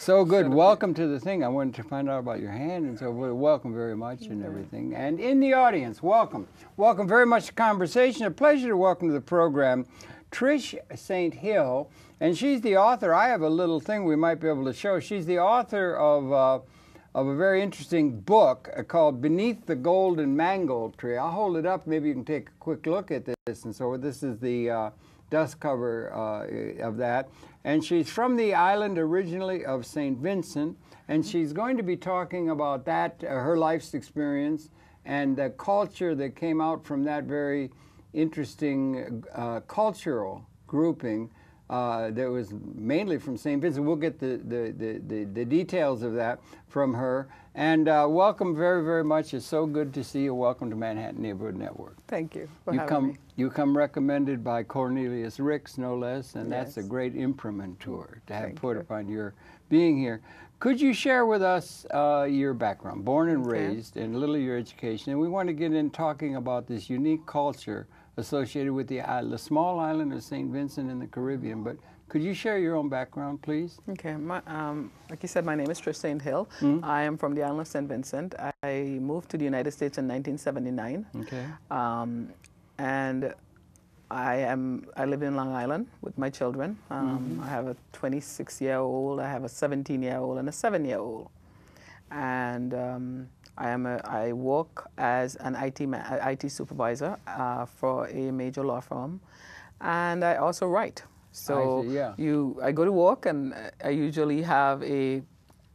So good. Welcome to the thing. I wanted to find out about your hand, and so welcome very much and everything. And in the audience, welcome. Welcome very much to Conversation. A pleasure to welcome to the program Trish St. Hill, and she's the author. I have a little thing we might be able to show. She's the author of a very interesting book called Beneath the Golden Mangold Tree. I'll hold it up. Maybe you can take a quick look at this. And so this is the dust cover of that. And she's from the island originally of St. Vincent, and she's going to be talking about that, her life's experience, and the culture that came out from that very interesting cultural grouping that was mainly from St. Vincent. We'll get the details of that from her. And welcome very, very much. It's so good to see you. Welcome to Manhattan Neighborhood Network. Thank you for having me. You come recommended by Cornelius Ricks, no less, and that's a great imprimatur to have put upon your being here. Could you share with us your background, born and raised, and a little of your education? And we want to get in talking about this unique culture associated with the small island of St. Vincent in the Caribbean. But could you share your own background, please? Okay. Like you said, my name is Trish St. Hill. I am from the island of St. Vincent. I moved to the United States in 1979. Okay. And I live in Long Island with my children. I have a 26-year-old, I have a 17-year-old, and a 7-year-old. And I work as an IT supervisor for a major law firm, and I also write. So I go to work, and I usually have a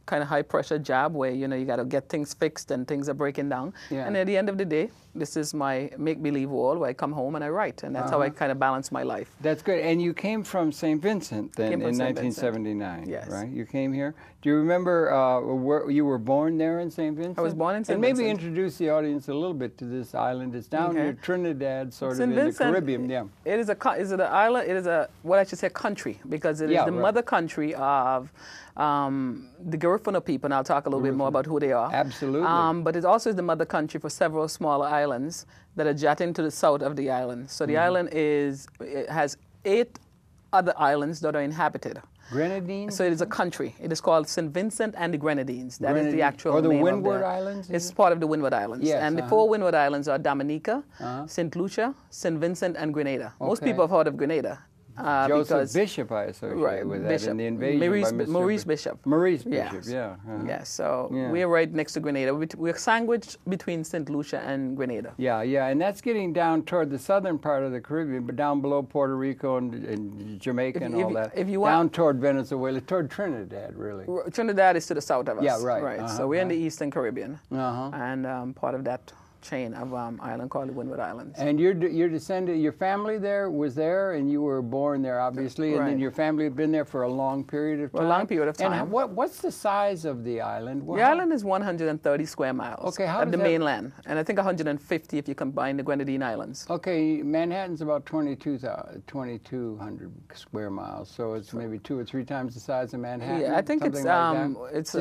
kind of high-pressure job where, you know, you got to get things fixed and things are breaking down. And at the end of the day, this is my make-believe world where I come home and I write, and that's how I kind of balance my life. That's good. And you came from St. Vincent then in 1979, right? You came here. Do you remember where you were born there in St. Vincent? I was born in St. And Vincent. maybe introduce the audience a little bit to this island. It's down near Trinidad, sort of in the Caribbean. It is an island. It is what I should say, country, because it is the mother country of the Garifuna people, and I'll talk a little bit more about who they are. Absolutely. But it also is the mother country for several smaller islands that are jutting to the south of the island. So the island has 8 other islands that are inhabited. Grenadines? So it is a country. It is called St. Vincent and the Grenadines. That is the actual name. Or the Windward Islands? It's part of the Windward Islands. Yes, and the 4 Windward Islands are Dominica, St. Lucia, St. Vincent, and Grenada. Most people have heard of Grenada. Joseph Bishop, I associate with that in the invasion Maurice Bishop. Maurice Bishop, Yes, so we're right next to Grenada. We're sandwiched between St. Lucia and Grenada. And that's getting down toward the southern part of the Caribbean, but down below Puerto Rico and Jamaica and all that. Down toward Venezuela, toward Trinidad, really. Trinidad is to the south of us. Yeah, right. So we're in the Eastern Caribbean, and part of that chain of island called the Windward Islands. And your descendant, your family there was there, and you were born there, obviously, and then your family had been there for a long period of time. A long period of time. And what's the size of the island? The island is 130 square miles. Okay, how at the mainland, and I think 150 if you combine the Grenadine Islands. Okay, Manhattan's about 2,200 square miles, so it's maybe 2 or 3 times the size of Manhattan. Yeah, I think it's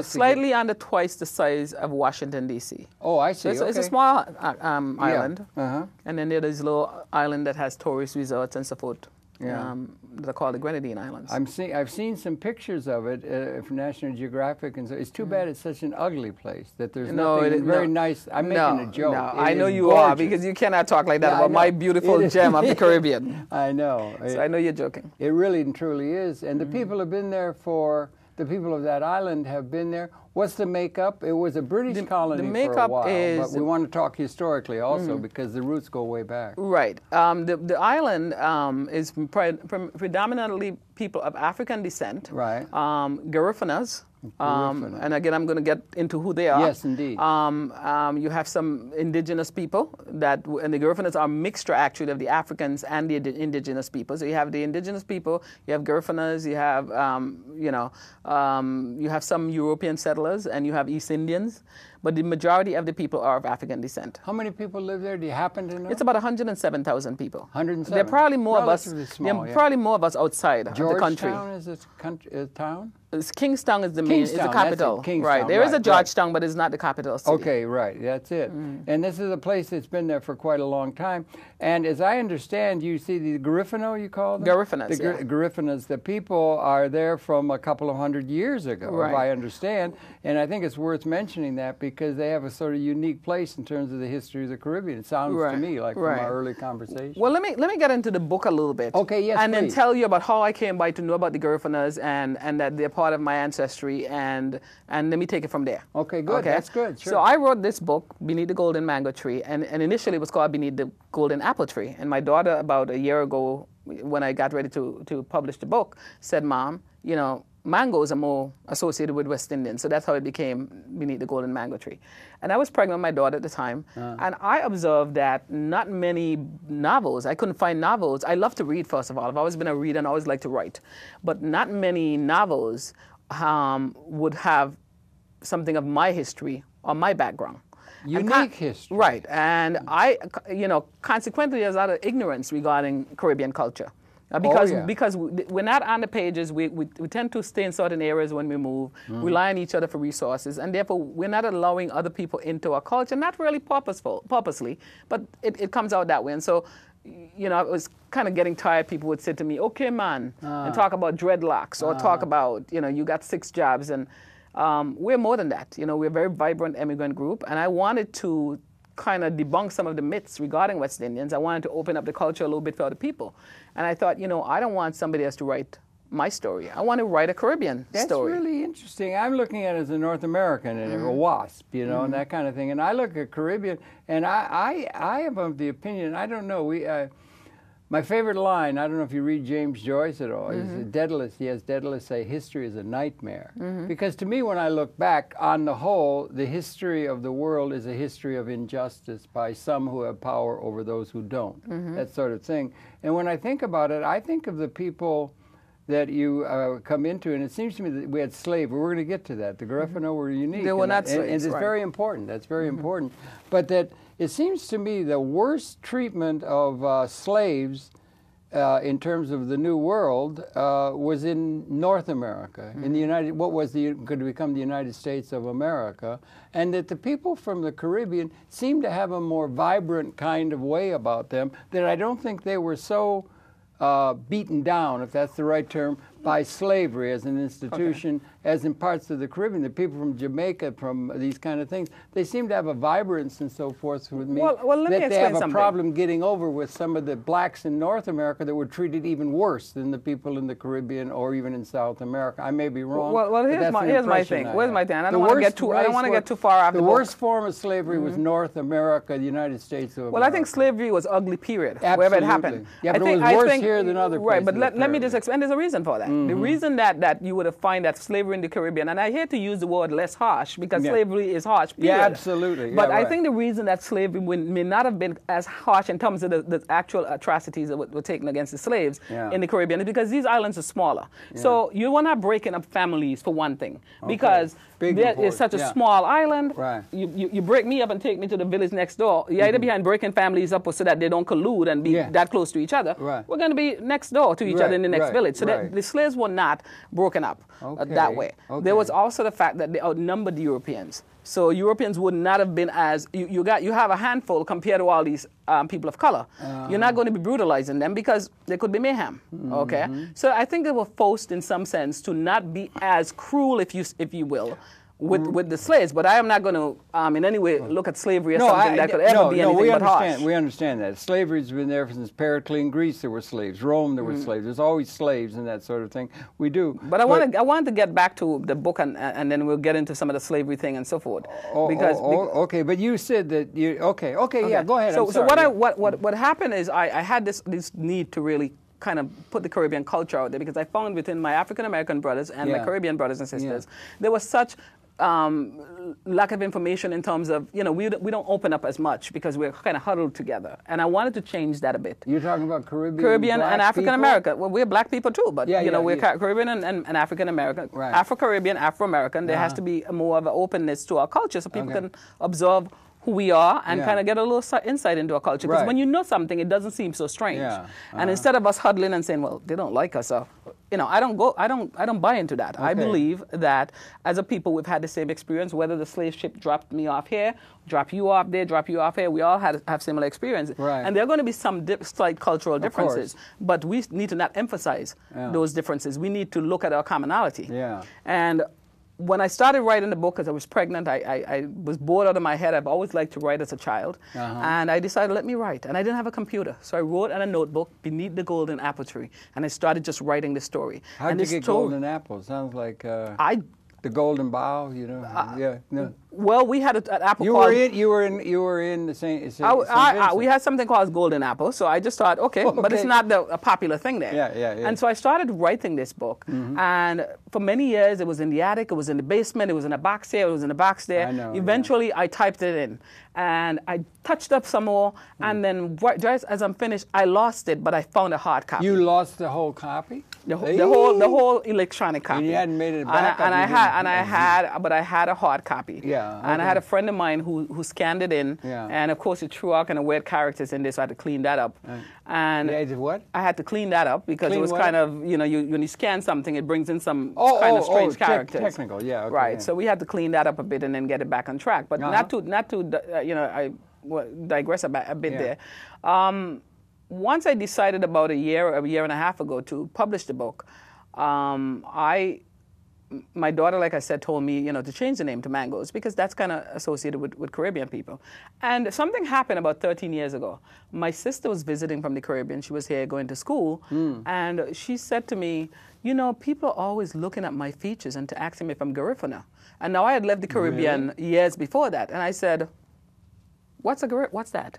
slightly under twice the size of Washington D.C. Oh, I see. So it's a small island, and then there's this little island that has tourist resorts and so forth. They're called the Grenadine Islands. I've seen some pictures of it from National Geographic, and so it's too bad it's such an ugly place that there's nothing very nice. I'm making a joke. No, I know you are, because you cannot talk like that about my beautiful gem of the Caribbean. I know. So I know you're joking. It really and truly is, and the people have been there the people of that island have been there. What's the makeup? It was a British colony for a while, but we want to talk historically also because the roots go way back. Right. The island is predominantly people of African descent. Right. Garifunas. And again, I'm going to get into who they are. Yes, indeed. You have some indigenous people and the Garifunas are a mixture actually of the Africans and the indigenous people. So you have the indigenous people, you have Garifunas, you have you have some European settlers, and you have East Indians. but the majority of the people are of African descent. How many people live there? Do you happen to know? It's about 107,000 people. 107. There are probably more of us. Small, probably more of us outside of the country. Georgetown is a town? Kingstown is the main, is the capital. Kingstown, right. There is a Georgetown, but it's not the capital city. Okay, right. That's it. And this is a place that's been there for quite a long time. And as I understand, you see the Garifano, you call them? Garifanas, the Garifanas, the people are there from a couple of hundred years ago, if I understand. And I think it's worth mentioning that because they have a sort of unique place in terms of the history of the Caribbean. It sounds to me like from our early conversation. Well, let me get into the book a little bit. Okay, yes, and please. then tell you about how I came by to know about the Garifanas and that they're part of my ancestry, and let me take it from there. Okay, good. Okay? That's good. Sure. So I wrote this book, Beneath the Golden Mango Tree, and initially it was called Beneath the Golden Apple Tree. And my daughter, about a year ago, when I got ready to publish the book, said, "Mom, you know, mangoes are more associated with West Indians," so that's how it became Beneath the Golden Mango Tree. And I was pregnant with my daughter at the time, and I observed that not many novels, I couldn't find novels. I love to read, first of all. I've always been a reader and I always like to write. But not many novels would have something of my history or my background. Unique history. Right. And I, consequently, there's a lot of ignorance regarding Caribbean culture. Because we're not on the pages, we tend to stay in certain areas when we move, rely on each other for resources, and therefore we're not allowing other people into our culture, not really purposely, but it comes out that way. And so, I was kind of getting tired. People would say to me, "Okay, man," and talk about dreadlocks or talk about, you got 6 jobs. And we're more than that. We're a very vibrant immigrant group, and I wanted to kind of debunk some of the myths regarding West Indians. I wanted to open up the culture a little bit for other people. And I thought, I don't want somebody else to write my story. I want to write a Caribbean story. That's really interesting. I'm looking at it as a North American and a WASP, and that kind of thing. And I look at Caribbean, and I am of the opinion, I don't know, my favorite line, I don't know if you read James Joyce at all, is Daedalus. He has Daedalus say, "History is a nightmare." Because to me, when I look back, on the whole, the history of the world is a history of injustice by some who have power over those who don't, that sort of thing. And when I think about it, I think of the people that you come into, and it seems to me that we had slavery. We're going to get to that. The Garifano were unique. They were not slaves, and it's very important. That's very important. But that it seems to me the worst treatment of slaves in terms of the New World was in North America, in the what was going to become the United States of America, and that the people from the Caribbean seemed to have a more vibrant kind of way about them, that I don't think they were so beaten down, if that's the right term, by slavery as an institution, as in parts of the Caribbean. The people from Jamaica, from these kind of things, they seem to have a vibrance and so forth with me, well, let me that they have something. a problem getting over with some of the blacks in North America that were treated even worse than the people in the Caribbean or even in South America. I may be wrong. Well, here's my thing. Where's my thing? I don't want to get too. I don't want to get too far off the book. The worst form of slavery was North America, the United States of America. Well, I think slavery was ugly, period, Absolutely. wherever it happened. Yeah, but it was worse here than other places. Right, but let me just explain. There's a reason for that. The reason that you would have find that slavery in the Caribbean, and I hate to use the word less harsh because slavery is harsh, period. Yeah, absolutely. But I think the reason that slavery may not have been as harsh in terms of the actual atrocities that were taken against the slaves in the Caribbean is because these islands are smaller. So you are not breaking up families, for one thing, because there is such a small island. Right. You break me up and take me to the village next door. You're either behind breaking families up so that they don't collude and be that close to each other. Right. We're going to be next door to each other in the next village. So that the slaves were not broken up that way. There was also the fact that they outnumbered the Europeans. So Europeans would not have been as, you have a handful compared to all these people of color. You're not going to be brutalizing them because there could be mayhem, So I think they were forced in some sense to not be as cruel, if you will, with the slaves. But I am not going to in any way look at slavery as something that could ever be anything but harsh. We understand that. Slavery's been there since Pericles. Greece, there were slaves. Rome, there were slaves. There's always slaves and that sort of thing. We do. But I wanted to get back to the book, and then we'll get into some of the slavery thing and so forth. Okay, but you said that you. Okay, yeah, go ahead. So what happened is I had this need to really kind of put the Caribbean culture out there because I found within my African American brothers and my Caribbean brothers and sisters there was such lack of information in terms of, we don't open up as much because we're kind of huddled together. And I wanted to change that a bit. You're talking about Caribbean and African American. Well, we're black people too, but we're yeah. Caribbean and African American. Right. Afro-Caribbean, Afro-American. There has to be more of an openness to our culture so people can observe who we are and kind of get a little insight into our culture. Because when you know something, it doesn't seem so strange. Yeah. And instead of us huddling and saying, well, they don't like us, or, I don't buy into that. I believe that as a people, we've had the same experience, whether the slave ship dropped me off here, drop you off there, drop you off here, we all have similar experience. Right. And there are going to be some slight cultural differences, but we need to not emphasize those differences. We need to look at our commonality. Yeah. And when I started writing the book, because I was pregnant, I was bored out of my head. I've always liked to write as a child. And I decided, let me write. And I didn't have a computer. So I wrote in a notebook beneath the golden apple tree. And I started just writing the story. How did you get golden apple? Sounds like the golden bough, Well, we had an apple you were in the same we had something called golden apple, so I just thought, okay. But it's not a popular thing there. Yeah. And so I started writing this book, and for many years it was in the attic, it was in the basement, it was in a box here, it was in a box there. I know, Eventually I typed it in, and I touched up some more, and then just as I'm finished, I lost it, but I found a hard copy. You lost the whole copy? The whole electronic copy. And you hadn't made it back but I had a hard copy. Yeah. Okay. And I had a friend of mine who scanned it in. Yeah. And of course it threw out kind of weird characters in there, so I had to clean that up. And what? I had to clean that up because it was kind of, when you scan something, it brings in some kind of strange characters. Technical, yeah. Okay, right. So we had to clean that up a bit and then get it back on track. But not to I digress a bit there. Once I decided about a year and a half ago to publish the book, my daughter, like I said, told me, to change the name to Mangoes because that's kind of associated with Caribbean people. And something happened about 13 years ago. My sister was visiting from the Caribbean. She was here going to school. And she said to me, people are always looking at my features and to ask me if I'm Garifuna. And now I had left the Caribbean years before that. And I said, what's that?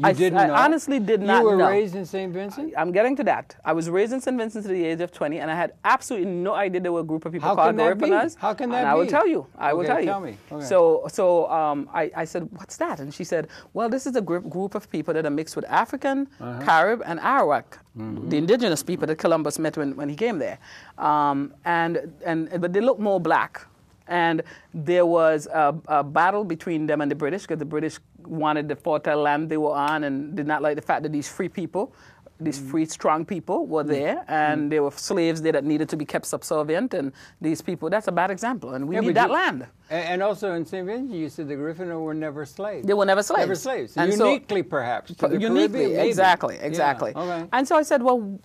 I honestly did not know. You were raised in St. Vincent? I'm getting to that. I was raised in St. Vincent to the age of 20, and I had absolutely no idea there were a group of people called Garifunas. How can that be? I will tell you. I will tell you. Tell me. Okay. So I said, what's that? And she said, well, this is a group of people that are mixed with African, Carib, and Arawak, the indigenous people that Columbus met when he came there. But they look more black. And there was a battle between them and the British because the British wanted the fertile land they were on and did not like the fact that these free people, these free, strong people were there, and there were slaves there that needed to be kept subservient, and these people, that's a bad example, and we need that land. And also in St. Vincent, you said the Griffin were never slaves. They were never slaves. Never slaves. And uniquely, perhaps. To the uniquely, Caribbean, exactly. Yeah, okay. And so I said, well,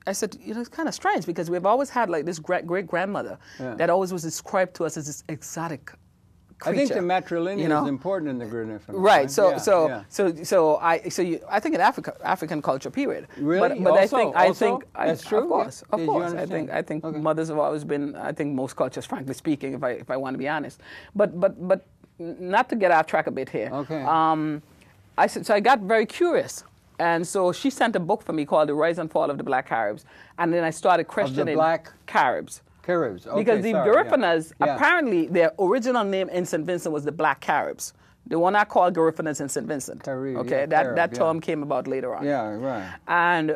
I said, it's kind of strange because we've always had like this great-grandmother that always was described to us as this exotic creature. I think the matrilineal is important in the Griffin. Right. I think in African culture, period. Really? But I think that's true. Of course. I think mothers have always been. I think most cultures, frankly speaking, if I want to be honest. But not to get off track a bit here. Okay. I got very curious. And so she sent a book for me called The Rise and Fall of the Black Caribs. And then I started questioning the Black Caribs. Caribs, okay, because the Garifunas, apparently their original name in St. Vincent was the Black Caribs. They were not called Garifunas in St. Vincent. That term came about later on. Yeah, right.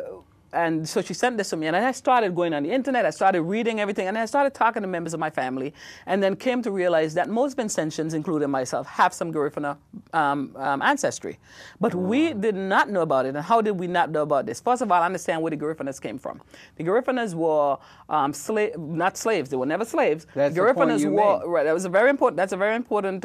And so she sent this to me, and I started going on the internet, I started reading everything, and I started talking to members of my family, and then came to realize that most Vincentians, including myself, have some Garifuna ancestry. But we did not know about it, and how did we not know about this? First of all, understand where the Garifunas came from. The Garifunas were not slaves; they were never slaves. That's the Garifunas the point you were made. right. That was a very important. That's a very important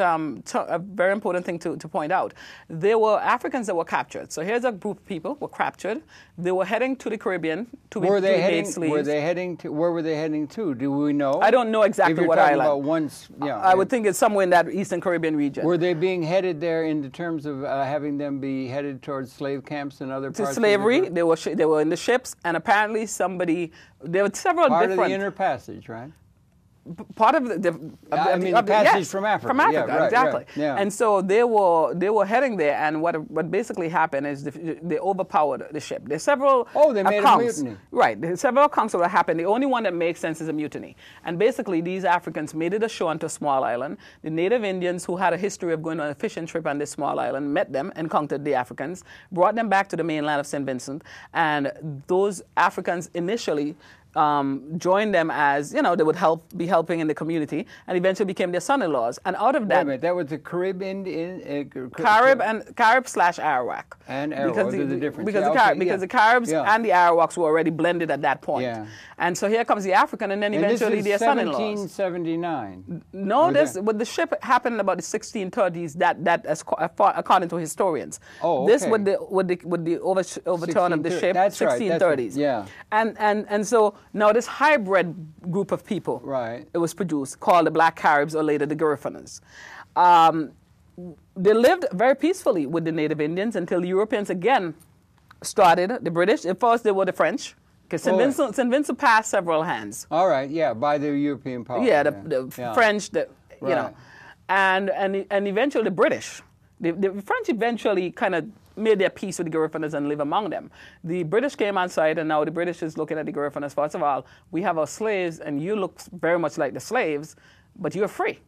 thing to point out. They were Africans that were captured. So here's a group of people were captured. They were heading to the Caribbean to be made slaves. Where were they heading to? Do we know? I don't know exactly what island. I would think it's somewhere in that Eastern Caribbean region. Were they being headed there in the terms of having them be headed towards slave camps and other parts? To slavery. They were in the ships, and apparently there were several part different. of the Inner Passage, right? part of the passage from Africa. From Africa, yeah, right, exactly. Right, yeah. And so they were heading there, and what basically happened is they overpowered the ship. There's several they made accounts, a mutiny. Right, there's several accounts of what happened. The only one that makes sense is a mutiny. And basically, these Africans made it ashore onto a small island. The native Indians who had a history of going on a fishing trip on this small island met them, encountered the Africans, brought them back to the mainland of St. Vincent, and those Africans initially joined them as, they would be helping in the community, and eventually became their son-in-laws. And out of that... Wait a minute, that was the Caribbean... Carib/Arawak. And Arawak, what is the difference? Because the Caribs and the Arawaks were already blended at that point. Yeah. And so here comes the African, and then eventually their son-in-laws. 1779? No, with the ship happened about the 1630s, that according to historians. Oh, okay. This with the overturn of the ship, that's 1630s. Right, yeah. And so now this hybrid group of people, right, it was produced, called the Black Caribs, or later the Garifuna. They lived very peacefully with the native Indians until the Europeans again started, the British. At first they were the French, because St. Vincent passed several hands. All right, yeah, by the European power. Yeah, the French, and eventually the British. The French eventually kind of made their peace with the Garifunas and live among them. The British came on side, and now the British is looking at the Garifunas. First of all, we have our slaves, and you look very much like the slaves, but you're free.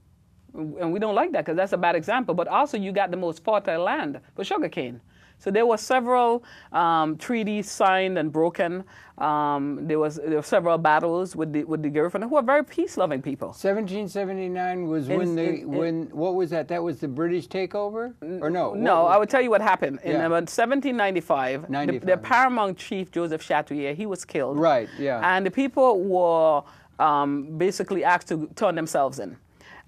And we don't like that, because that's a bad example. But also, you got the most fertile land for sugarcane. So there were several treaties signed and broken. There were several battles with the Garifuna, who are very peace-loving people. 1779 was when what was that? That was the British takeover, or no? No, I would tell you what happened. In about 1795, the paramount chief Joseph Chatouillet, he was killed. Right. Yeah. And the people were basically asked to turn themselves in.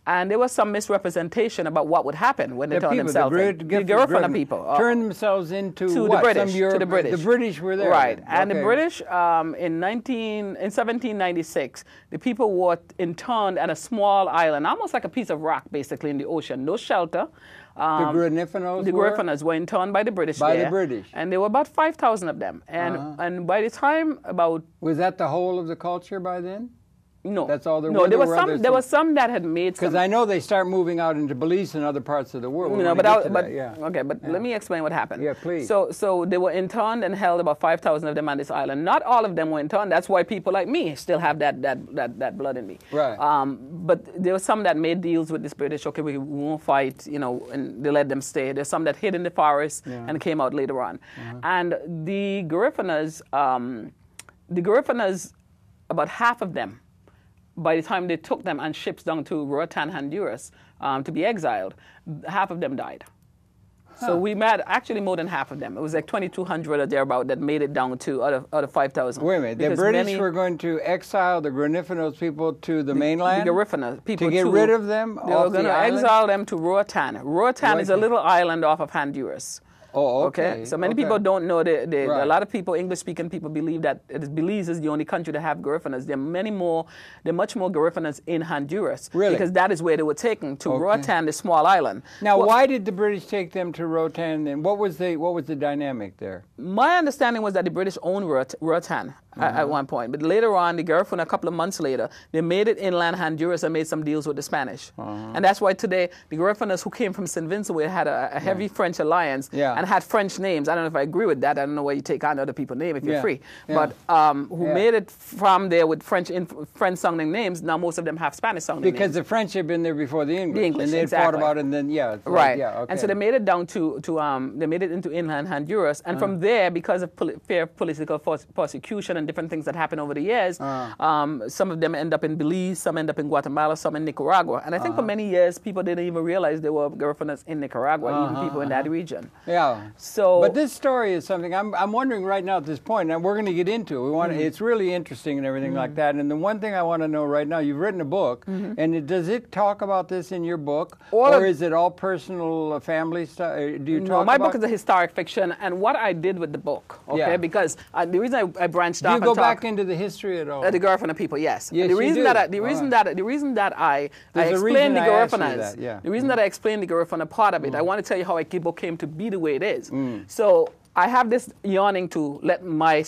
And there was some misrepresentation about what would happen when they turned themselves in. The Garifuna people. Turned themselves into what? The British. To the British. The British were there. Right. And the British, in 1796, the people were interned at a small island, almost like a piece of rock, basically, in the ocean. No shelter. The Garifunas were interned by the British By the British. And there were about 5,000 of them. And by the time about... Was that the whole of the culture by then? No. That's all there was? No, there was some that had made some... Because I know they start moving out into Belize and other parts of the world. Let me explain what happened. Yeah, please. So they were interned and held, about 5,000 of them on this island. Not all of them were interned. That's why people like me still have that blood in me. Right. But there were some that made deals with this British. Okay, we won't fight, and they let them stay. There's some that hid in the forest and came out later on. And the Garifunas, about half of them, by the time they took them on ships down to Roatan, Honduras, to be exiled, half of them died. Huh. So we met actually more than half of them. It was like 2,200 or thereabout that made it down to out of 5,000. Wait a minute. The British were going to exile the Garifunas people to the mainland? The Garifunas people. To get rid of them They were going to exile them to Roatan. Roatan is a little island off of Honduras. Oh, okay. So many people don't know. A lot of people, English-speaking people, believe that Belize is the only country to have Garifunas. There are much more Garifunas in Honduras. Really? Because that is where they were taken, to Roatan, the small island. Now, why did the British take them to Roatan, and what was the dynamic there? My understanding was that the British owned Roatan at one point. But later on, the Garifuna, a couple of months later, they made it inland Honduras and made some deals with the Spanish. And that's why today, the Garifunas who came from St. Vincent, where had a heavy French alliance, and had French names. I don't know if I agree with that. I don't know why you take on other people's name if you're free. But who made it from there with French-sounding names, now most of them have Spanish-sounding names. Because the French had been there before the English. And they had fought about it, and then, And so they made it down they made it into inland Honduras. And from there, because of fear of political persecution and different things that happened over the years, some of them end up in Belize, some end up in Guatemala, some in Nicaragua. And I think for many years, people didn't even realize there were Garifunas in Nicaragua, even people in that region. Yeah. But this story is something I'm wondering right now at this point, and we're going to get into it. It's really interesting and everything like that. And the one thing I want to know right now, you've written a book, and does it talk about this in your book, or is it all personal, family stuff? Do you talk about? My book is a historic fiction, and what I did with the book, because the reason I branched off. Do you go back into the history at all? The Garifuna people, yes. Yes, the reason that I explained the Garifunas, the reason that I explained the Garifuna part of it, I want to tell you how the book came to be the way it is. So I have this yearning to let my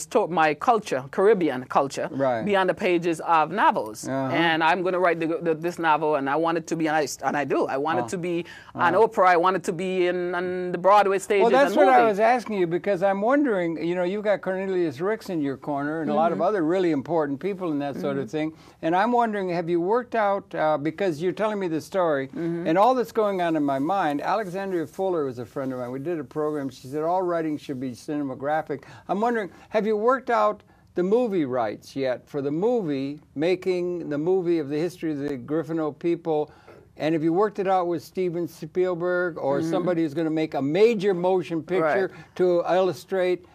culture, Caribbean culture, be on the pages of novels. And I'm going to write this novel, and I want it to be, and I do. I want it to be on Oprah. I want it to be on the Broadway stages. Well, that's what I was asking you, because I'm wondering, you know, you've got Cornelius Ricks in your corner and a lot of other really important people and that sort of thing. And I'm wondering, have you worked out, because you're telling me the story, and all that's going on in my mind, Alexandria Fuller was a friend of mine. We did a program. She said, all writing should be cinematographic. I'm wondering, have you worked out the movie rights yet for the movie, making the movie of the history of the Griffino people? And have you worked it out with Steven Spielberg or somebody who's going to make a major motion picture to illustrate,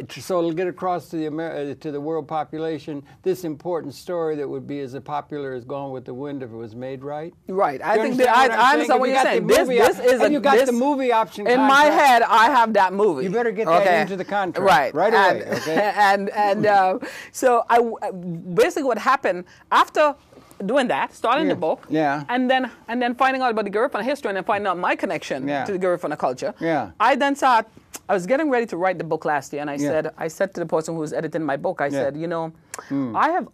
so it'll get across to the world population this important story that would be as popular as Gone with the Wind if it was made right? Right. I understand what you're saying. This is you got the movie option in my head. I have that movie. You better get that into the contract right away. So basically what happened after doing that, starting the book, and then finding out about the Garifuna history, and then finding out my connection to the Garifuna culture. I then thought, I was getting ready to write the book last year, and I said to the person who was editing my book, I said, you know, I have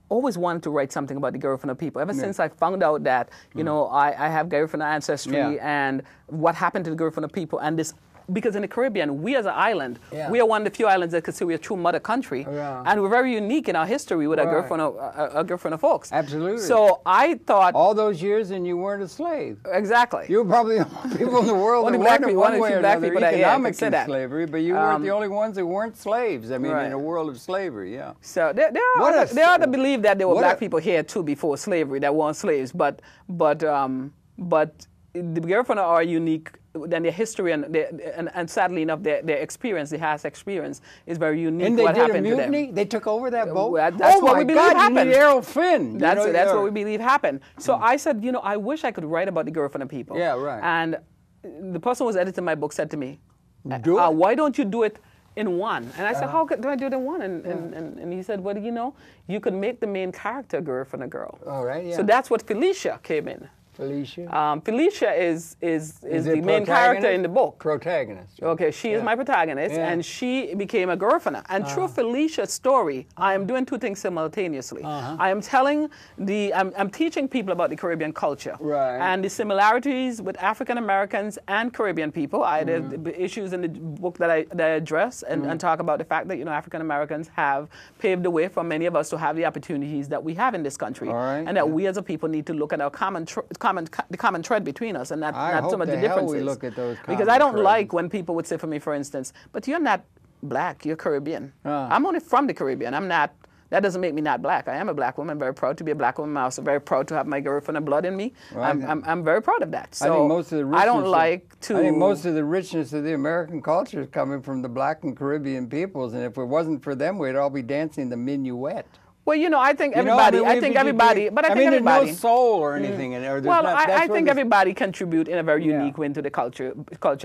always wanted to write something about the Garifuna people. Ever since I found out that, you know, I have Garifuna ancestry and what happened to the Garifuna people, and this. Because in the Caribbean, we as an island, we are one of the few islands that consider we a true mother country. And we're very unique in our history with our Garifuna folks. Absolutely. So I thought... all those years and you weren't a slave. Exactly. You were probably the only people in the world that weren't in one way or another economic slavery, but you weren't the only ones that weren't slaves. I mean, in a world of slavery, So there are the belief that there were black people here too before slavery that weren't slaves, but the Garifuna are unique. Then their history and sadly enough, their experience, the past experience, is very unique. And they what did happened a mutiny? To them. They took over that boat? That's what we believe happened. You need Errol Flynn. That's what we believe happened. So I said, you know, I wish I could write about the Garifuna people. And the person who was editing my book said to me, why don't you do it in one? And I said, how do I do it in one? And he said, well, you know, you could make the main character a Garifuna girl. All right, So that's what Felicia came in. Felicia is the main character in the book. Protagonist. Okay, she is my protagonist, and she became a Garifuna. And through Felicia's story, I am doing two things simultaneously. I am I'm teaching people about the Caribbean culture and the similarities with African Americans and Caribbean people. I had issues in the book that I address and talk about the fact that, you know, African Americans have paved the way for many of us to have the opportunities that we have in this country, and that we as a people need to look at our common thread between us, and not so much the differences. We look at those because I don't like when people would say for me, for instance, but you're not black, you're Caribbean. I'm only from the Caribbean. I'm not. That doesn't make me not black. I am a black woman. I'm very proud to be a black woman. I'm also very proud to have my Garifuna blood in me. I'm very proud of that. So I think most of the richness I don't like to. I think most of the richness of the American culture is coming from the black and Caribbean peoples, and if it wasn't for them, we'd all be dancing the minuet. Well, you know, I think everybody. There's no soul or anything in there. Well, I think everybody contribute in a very unique way to the culture.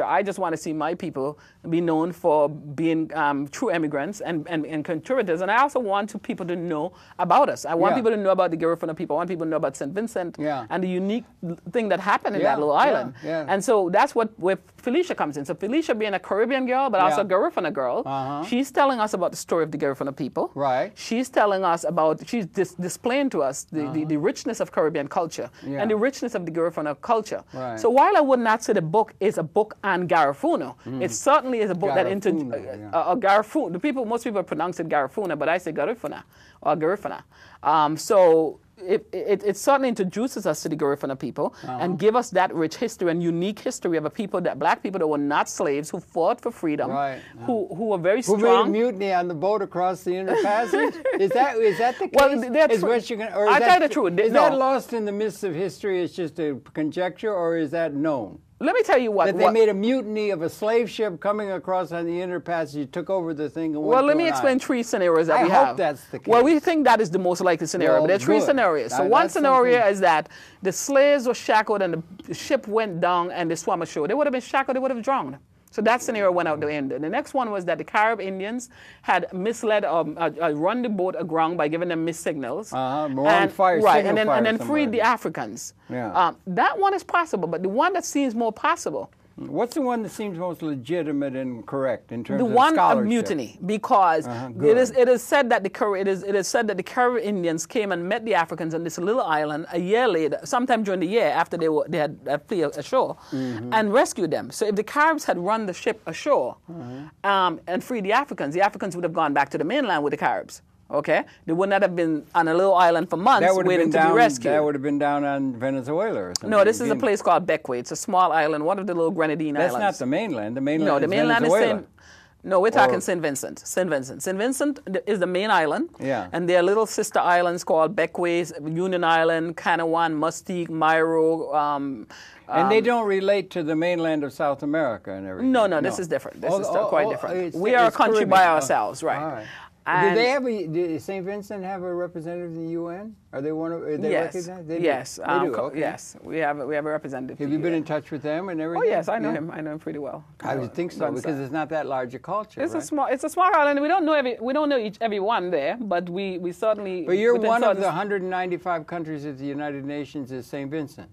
I just want to see my people be known for being true immigrants and contributors, and I also want people to know about us. I want people to know about the Garifuna people. I want people to know about St. Vincent and the unique thing that happened in that little island. And so that's where Felicia comes in. So Felicia being a Caribbean girl, but also a Garifuna girl, she's telling us about the story of the Garifuna people. She's telling us she's displaying to us the richness of Caribbean culture and the richness of the Garifuna culture. So while I would not say the book is a book on Garifuna, it certainly is a book that Garifuna. Most people pronounce it Garifuna, but I say Garifuna or Garifuna. So it certainly introduces us to the Garifuna people and give us that rich history and unique history of a people, black people that were not slaves, who fought for freedom, who were very strong. Who made a mutiny on the boat across the Inner Passage? Is that the case? Well, I'll tell you the truth. Is that lost in the mists of history? It's just a conjecture, or is that known? Let me tell you what. That they made a mutiny of a slave ship coming across on the Inner Passage, took over the thing and went let me explain three scenarios that we have. I hope that's the case. Well, we think that is the most likely scenario, but there are three scenarios. So one scenario is that the slaves were shackled and the ship went down and they swam ashore. They would have been shackled, they would have drowned. So that scenario went out the end. And the next one was that the Carib Indians had misled run the boat aground by giving them missed signals. And then freed the Africans. That one is possible, but the one that seems more possible What's the one that seems most legitimate and correct in terms The of one scholarship? of mutiny, because it is said that the Carib Indians came and met the Africans on this little island a year later, sometime during the year after they had fled ashore, and rescued them. So if the Caribs had run the ship ashore and freed the Africans would have gone back to the mainland with the Caribs. Okay, they would not have been on a little island for months waiting to be rescued. That would have been down on Venezuela or something. No, this is a place called Bequia. It's a small island, one of the little Grenadine Islands. That's not the mainland. The mainland no, is the mainland Venezuela. No, we're talking St. Vincent. St. Vincent. St. Vincent is the main island. Yeah. And there are little sister islands called Bequia, Union Island, Canawan, Mustique, Myro. And they don't relate to the mainland of South America and everything. No, this is different. This is quite different. We are a country Caribbean. by ourselves, right? All right. And did St. Vincent have a representative in the UN? Are they one of? Are they yes, recognized? They yes, do. They do. Okay. Yes. We have a representative. Have you been in touch with them and Oh everything? yes, I know him. I know him pretty well. I would think so because it's not that large a culture. It's right? a small island. We don't know everyone there, but we certainly. But you're one of the 195 countries of the United Nations is St. Vincent.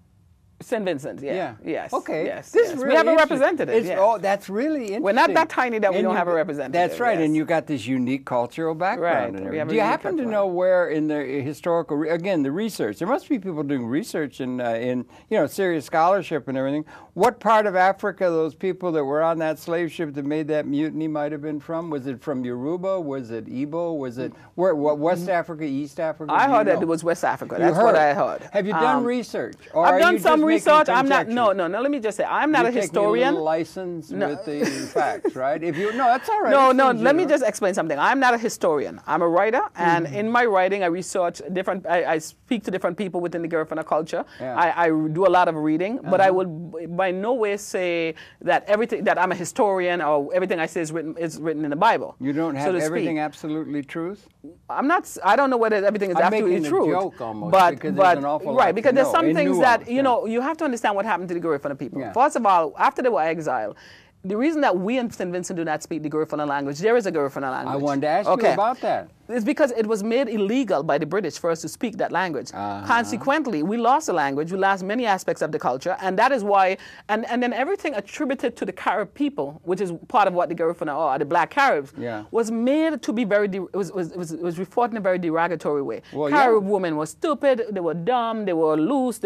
St. Vincent, yes. Okay. Yes. This yes. is really we have a representative. Yes. Oh, that's really interesting. We're not that tiny that we don't have a representative. That's right, yes. and you got this unique cultural background. Right. And everything. Do you happen to know where in the historical, again, the research? There must be people doing research in serious scholarship and everything. What part of Africa those people that were on that slave ship that made that mutiny might have been from? Was it from Yoruba? Was it Igbo? Was it West Africa, East Africa? I heard that it was West Africa. That's what I heard. Have you done research? Or I've done some research. I'm not. No. Let me just say, I'm not a historian. A little license with the facts, right? That's all right. No. Let me just explain something. I'm not a historian. I'm a writer, and in my writing, I research different. I speak to different people within the Garifuna culture. Yeah. I do a lot of reading, but I would by no way say that everything that I'm a historian or everything I say is written in the Bible. You don't have everything absolutely truth. I'm not. I don't know whether everything is absolutely true. I'm making a joke almost, because there's an awful lot because there's some things that nuance, you have to understand what happened to the Garifuna people. Yeah. First of all, after they were exiled, the reason that we in St. Vincent do not speak the Garifuna language, there is a Garifuna language. I wanted to ask you about that. It's because it was made illegal by the British for us to speak that language. Consequently, we lost the language, we lost many aspects of the culture, and that is why, and then everything attributed to the Carib people, which is part of what the Garifuna are, the Black Caribs, was made to be was reported in a very derogatory way. Well, Carib women were stupid, they were dumb, they were loose,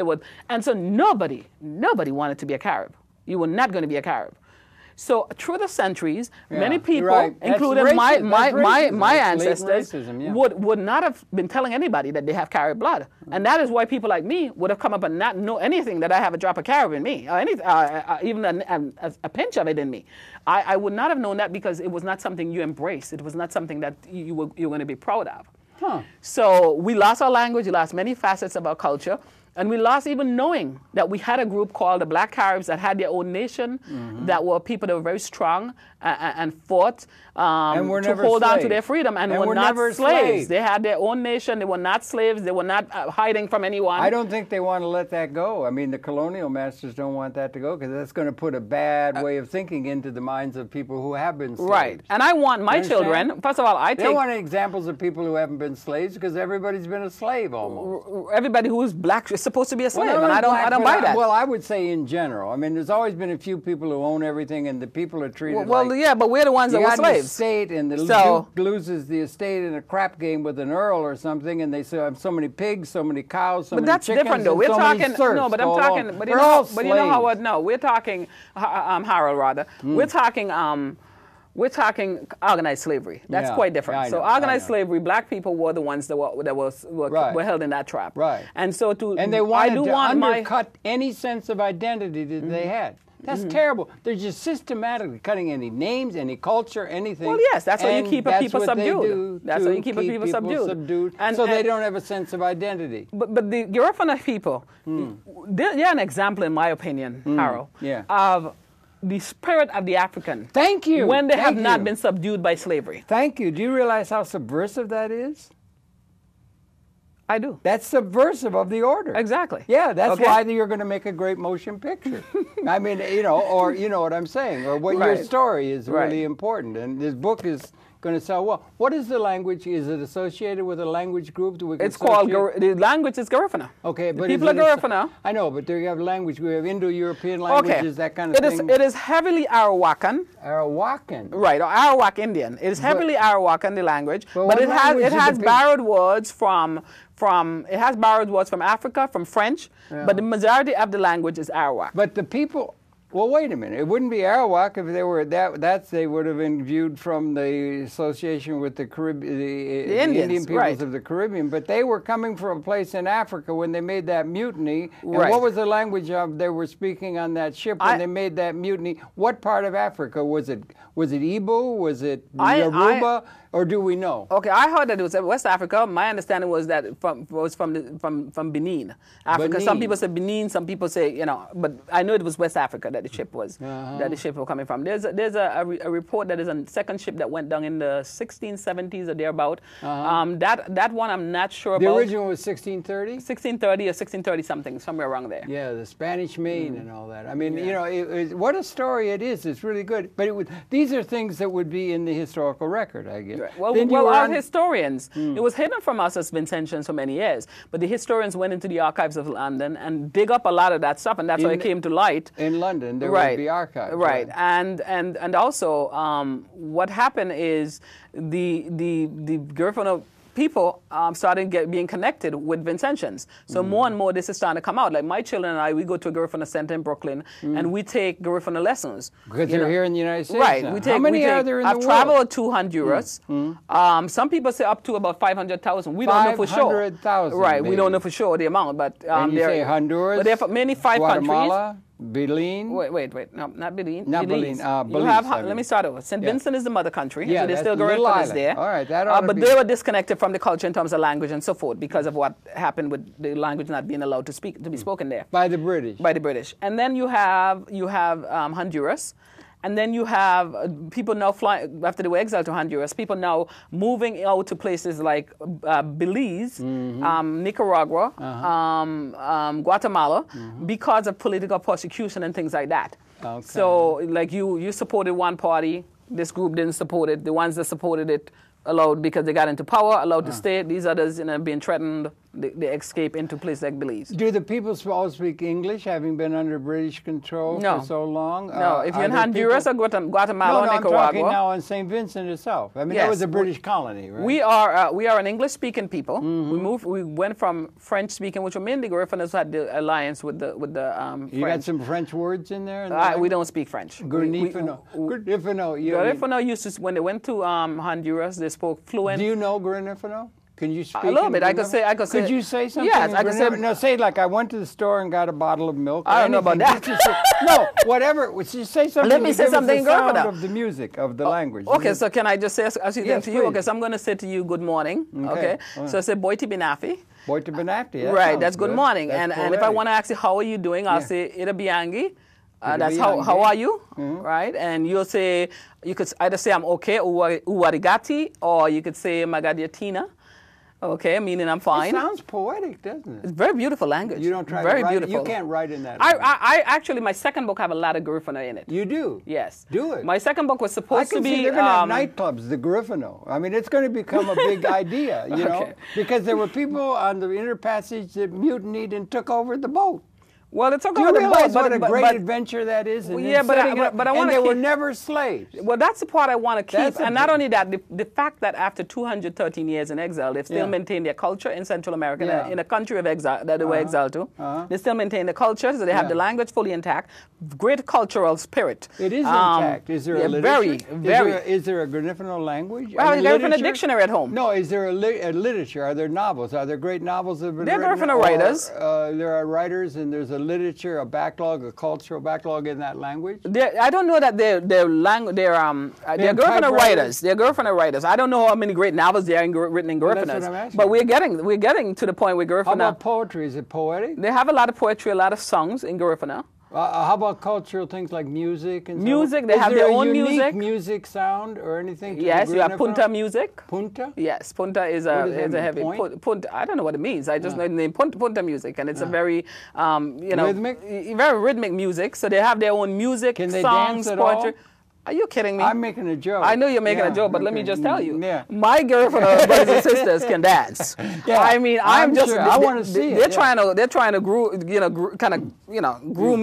and so nobody wanted to be a Carib. You were not going to be a Carib. So through the centuries, many people, including my ancestors, would not have been telling anybody that they have Carib blood, and that is why people like me would have come up and not know anything that I have a drop of Carib in me, or even a pinch of it in me. I would not have known that because it was not something you embraced. It was not something that you were going to be proud of. Huh. So we lost our language, we lost many facets of our culture. And we lost even knowing that we had a group called the Black Caribs that had their own nation, that were people that were very strong and fought to hold on to their freedom and were not slaves. They had their own nation. They were not slaves. They were not hiding from anyone. I don't think they want to let that go. I mean, the colonial masters don't want that to go because that's going to put a bad way of thinking into the minds of people who have been slaves. Right. And I want my children, first of all, They don't want examples of people who haven't been slaves because everybody's been a slave almost. Everybody who is black is supposed to be a slave, and I don't buy that. Well, I would say in general. I mean, there's always been a few people who own everything, and the people are treated yeah, but we're the ones that were slaves. Estate, and the Duke loses the estate in a crap game with an earl or something, and they say, have so many pigs, so many cows, so many chickens. But that's different, though. We're talking. No, but I'm talking. But you know how? No, we're talking. Harold, rather. We're talking organized slavery. That's quite different. Yeah, so organized slavery, black people were the ones that were held in that trap. Right. And so they wanted to undercut any sense of identity that they had. That's terrible. They're just systematically cutting any names, any culture, anything. Well, yes, that's how you keep a people subdued. That's how you keep a people subdued. And so they don't have a sense of identity. But the Garifuna people, they're an example, in my opinion, Harold, of the spirit of the African. Thank you. When they have not been subdued by slavery. Thank you. Do you realize how subversive that is? I do. That's subversive of the order. Exactly. Yeah, that's why you're going to make a great motion picture. I mean, or you know what I'm saying, or what your story is really important. And this book is going to sell well. What is the language? Is it associated with a language group? It's called, the language is Garifuna. Okay, but people are Garifuna. I know, but there you have language. We have Indo-European languages, that kind of thing. It is heavily Arawakan. Arawakan? Right, or Arawak Indian. It is heavily Arawakan, the language, but it has borrowed words from Africa, from French, but the majority of the language is Arawak. But the people, well, wait a minute. It wouldn't be Arawak if they were they would have been viewed from the association with the Indian peoples of the Caribbean. But they were coming from a place in Africa when they made that mutiny. And what was the language they were speaking on that ship when they made that mutiny? What part of Africa was it? Was it Igbo? Was it Yoruba? Or do we know? Okay, I heard that it was West Africa. My understanding was that it was from Benin, Africa. Benin. Some people say Benin, some people say, but I know it was West Africa that the ship was coming from. There's a report that is a second ship that went down in the 1670s or thereabout. That one I'm not sure about. The original was 1630? 1630 or 1630 something, somewhere around there. Yeah, the Spanish Main and all that. I mean, what a story it is. It's really good. But these are things that would be in the historical record, I guess. Right. Well, our historians, it was hidden from us as Vincentians for many years, but the historians went into the archives of London and dig up a lot of that stuff, and that's why it came to light. In London, there would be archives. Right, and also what happened is the Garifuna people started being connected with Vincentians. So more and more this is starting to come out. Like my children and I, we go to a Garifuna center in Brooklyn, and we take Garifuna lessons. Because you're here in the United States Right. now. How many are there in the world? I've traveled to Honduras. Some people say up to about 500,000. We don't know for sure. 500,000, Right, maybe. We don't know for sure the amount. But and you say Honduras, but there are mainly 5 Guatemala, countries. Belize? Wait. No, not Belize. Not Belize. Let me start over. St. Vincent is the mother country. Yeah, so there's still Garifunas there. All right, that ought to But be... they were disconnected from the culture in terms of language and so forth because of what happened with the language not being allowed to be spoken there. By the British. By the British. And then you have Honduras. And then you have people now flying, after they were exiled to Honduras, people now moving out to places like Belize, Nicaragua, Guatemala, because of political persecution and things like that. Okay. So, like you supported one party, this group didn't support it. The ones that supported it allowed because they got into power, allowed to stay. These others, being threatened, they escape into places like Belize. Do the people all speak English, having been under British control for so long? No, if you're in Honduras or Guatemala or Nicaragua. I'm talking now on St. Vincent itself. I mean, that was a British colony, right? We are an English-speaking people. We went from French-speaking, which were mainly Garifunas had the alliance with the French. You got some French words in there? We don't speak French. Garifuna. Garifuna used to, when they went to Honduras, they spoke fluent. Do you know Garifuna? Can you speak a little bit? I could say. Could you say something? Yes, I could say. No, say like I went to the store and got a bottle of milk. I don't know about that. No, whatever. Just say something. Let me say something in Garifuna. Of the music of the language. Okay, so can I just say to you? Okay, so I'm going to say to you, good morning. Okay. So I say Boiti Binafi. Boiti Binafi. Right. That's good morning. And if I want to ask you how are you doing, I'll say Ida Biangi. That's how are you, right? And you could either say I'm okay, uwarigati, or you could say magadiatina. Okay, meaning I'm fine. It sounds poetic, doesn't it? It's very beautiful language. You don't try very to write beautiful. You can't write in that. I actually, my second book have a lot of Garifuna in it. You do? Yes. Do it. My second book was supposed to be. They're going to have nightclubs, the Garifuna. I mean, it's going to become a big idea, you know, because there were people on the Inner Passage that mutinied and took over the boat. Well, it's okay. Do you realize what a great adventure that is? And yeah, but I want to. And they were never slaves. Well, that's the part I want to keep. And not only that, the fact that after 213 years in exile, they've still maintained their culture in Central America, in a country of exile that they were exiled to. They still maintain the culture, so they have the language fully intact. Great cultural spirit. It is intact. Is there a literature? Very. Is there a Garifuna language? Well, I have a dictionary at home. No, is there a literature? Are there novels? Are there great novels that have been written? There are Garifuna writers. There are writers, and there's a literature, a backlog, a cultural backlog in that language? I don't know that they're Garifuna writers. They're Garifuna writers. I don't know how many great novels there are written in Garifunas. But we're getting to the point where Garifuna. How about poetry? Is it poetic? They have a lot of poetry, a lot of songs in Garifuna. How about cultural things like music and music? They have their own music. Is there a unique music sound or anything? Yes, you have punta music. Punta? Yes, punta is a heavy. Punta. I don't know what it means. I just know the name punta music, and it's a very rhythmic, very rhythmic music. So they have their own music, Can they songs, dance at poetry. All? Are you kidding me? I'm making a joke. I know you're making Yeah, a joke, but let me okay. just tell you. Yeah. My girlfriend, brothers and sisters can dance. Yeah, I mean, I'm just. sure. I want to see They're it. trying to groom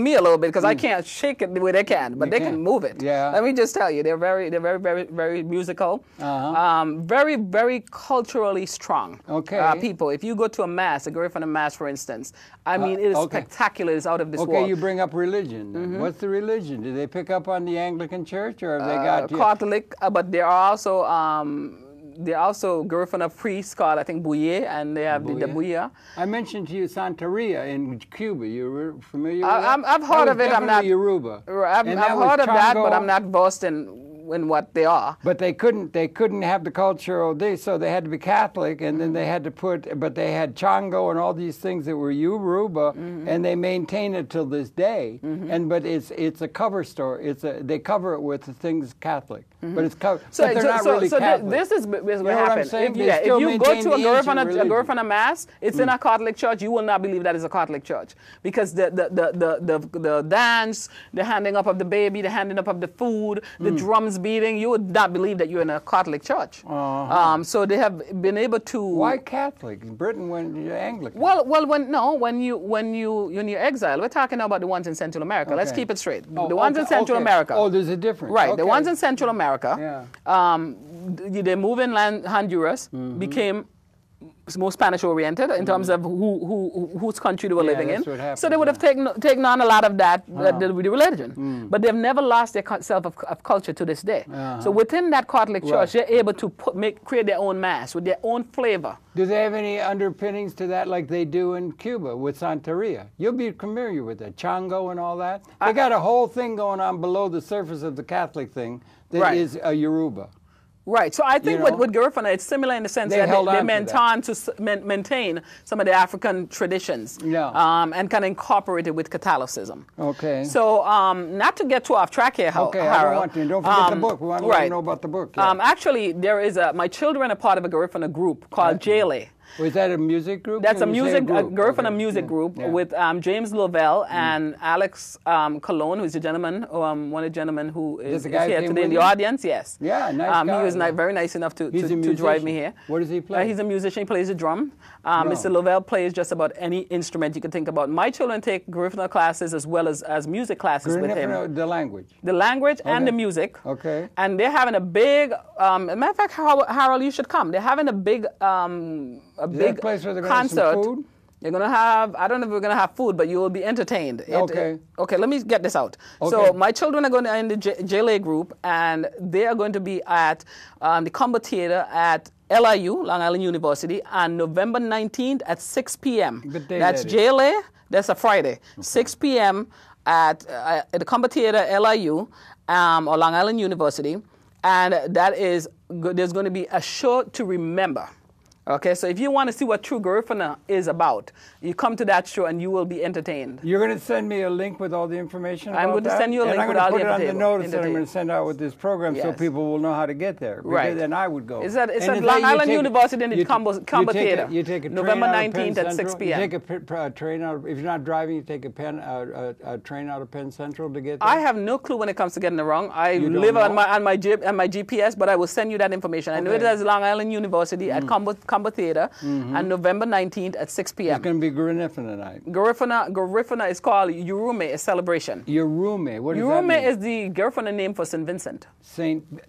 me a little bit because I can't shake it the way they can, but they can move it. Yeah. Let me just tell you, they're very, very musical. Very, very culturally strong. Okay. People. If you go to a mass, a Garifuna mass, for instance, I mean, it is spectacular. It's out of this world. Okay, you bring up religion. What's the religion? Do they pick up on the Anglican Church, or have they got Catholic? But there are also Garifuna priests called, I think, Bouye, and they have the Bouya. I mentioned to you Santeria in Cuba. You familiar with that? I've heard of it. I'm not Yoruba. I've heard of that, but I'm not versed in what they are. But they couldn't have the cultural so they had to be Catholic, and then they had to but they had Chango and all these things that were Yoruba, and they maintain it till this day. But it's a cover story. They cover it with the things Catholic, but it's covered. So, but they're not really Catholic. This is what what I'm happens. saying? If you go to a Garifuna mass, it's in a Catholic church. You will not believe that is a Catholic church because the dance, the handing up of the baby, the handing up of the food, the drums beating, you would not believe that you're in a Catholic church. So they have been able to. Why Catholic? Britain went Anglican. Well, when you're exiled, we're talking about the ones in Central America. Okay. Let's keep it straight. The ones in Central America. Oh, there's a difference. Right. Okay. The ones in Central America. Yeah. They moved in Honduras, became more Spanish-oriented in terms of whose country they were living in. Happens, so they would have taken on a lot of that the religion. But they've never lost their self of culture to this day. So within that Catholic church, they're able to create their own mass with their own flavor. Do they have any underpinnings to that like they do in Cuba with Santeria? You'll be familiar with that, Chango and all that. They got a whole thing going on below the surface of the Catholic thing that is a Yoruba. Right. So I think with Garifuna, it's similar in the sense that they maintain some of the African traditions and kind of incorporate it with Catholicism. Okay. So not to get too off track here, Harold. I don't want to. Don't forget the book. We want to let you know about the book. Yeah. Actually, there is my children are part of a Garifuna group called Jele. Was that a music group? That's a Garifuna music group with James Lovell and Alex Colon, who's a gentleman, one of the gentlemen who is here today in the audience. Yes. Yeah, nice guy. He was very nice enough to drive me here. What does he play? He's a musician. He plays the drum. Mr. Lovell plays just about any instrument you can think about. My children take Garifuna classes as well as music classes with him. The language. The language and the music. Okay. And they're having a big, matter of fact, Harold, you should come. They're having a big place where they're gonna concert. have some food? You're going to have, I don't know if we're going to have food, but you will be entertained. Okay. Okay, let me get this out. Okay. So my children are going to in the JLA group, and they are going to be at the Combo Theater at LIU, Long Island University, on November 19th at 6 p.m. That's JLA. That's a Friday. 6 p.m. at the Combo Theater, LIU, or Long Island University. And that is, there's going to be a show to remember. Okay, so if you want to see what true Garifuna is about, you come to that show and you will be entertained. You're going to send me a link with all the information about that? I'm going to send you a link with all the information. I'm going to put it on the notice that I'm going to send out with this program so people will know how to get there. Right. Then I would go. It's at Long Island University in the Combo Theater. You take a train November out 19th at 6 p.m. You take a train out, if you're not driving, you take a train out of Penn Central to get there? I have no clue when it comes to getting around. I live on my GPS, but I will send you that information. I know it is Long Island University at Combo Theater. And November 19th at 6 p.m. It's going to be Garifuna night. Garifuna is called Yurume, a celebration. Yurume, what does that mean? mean? Is the Garifuna name for St. Vincent.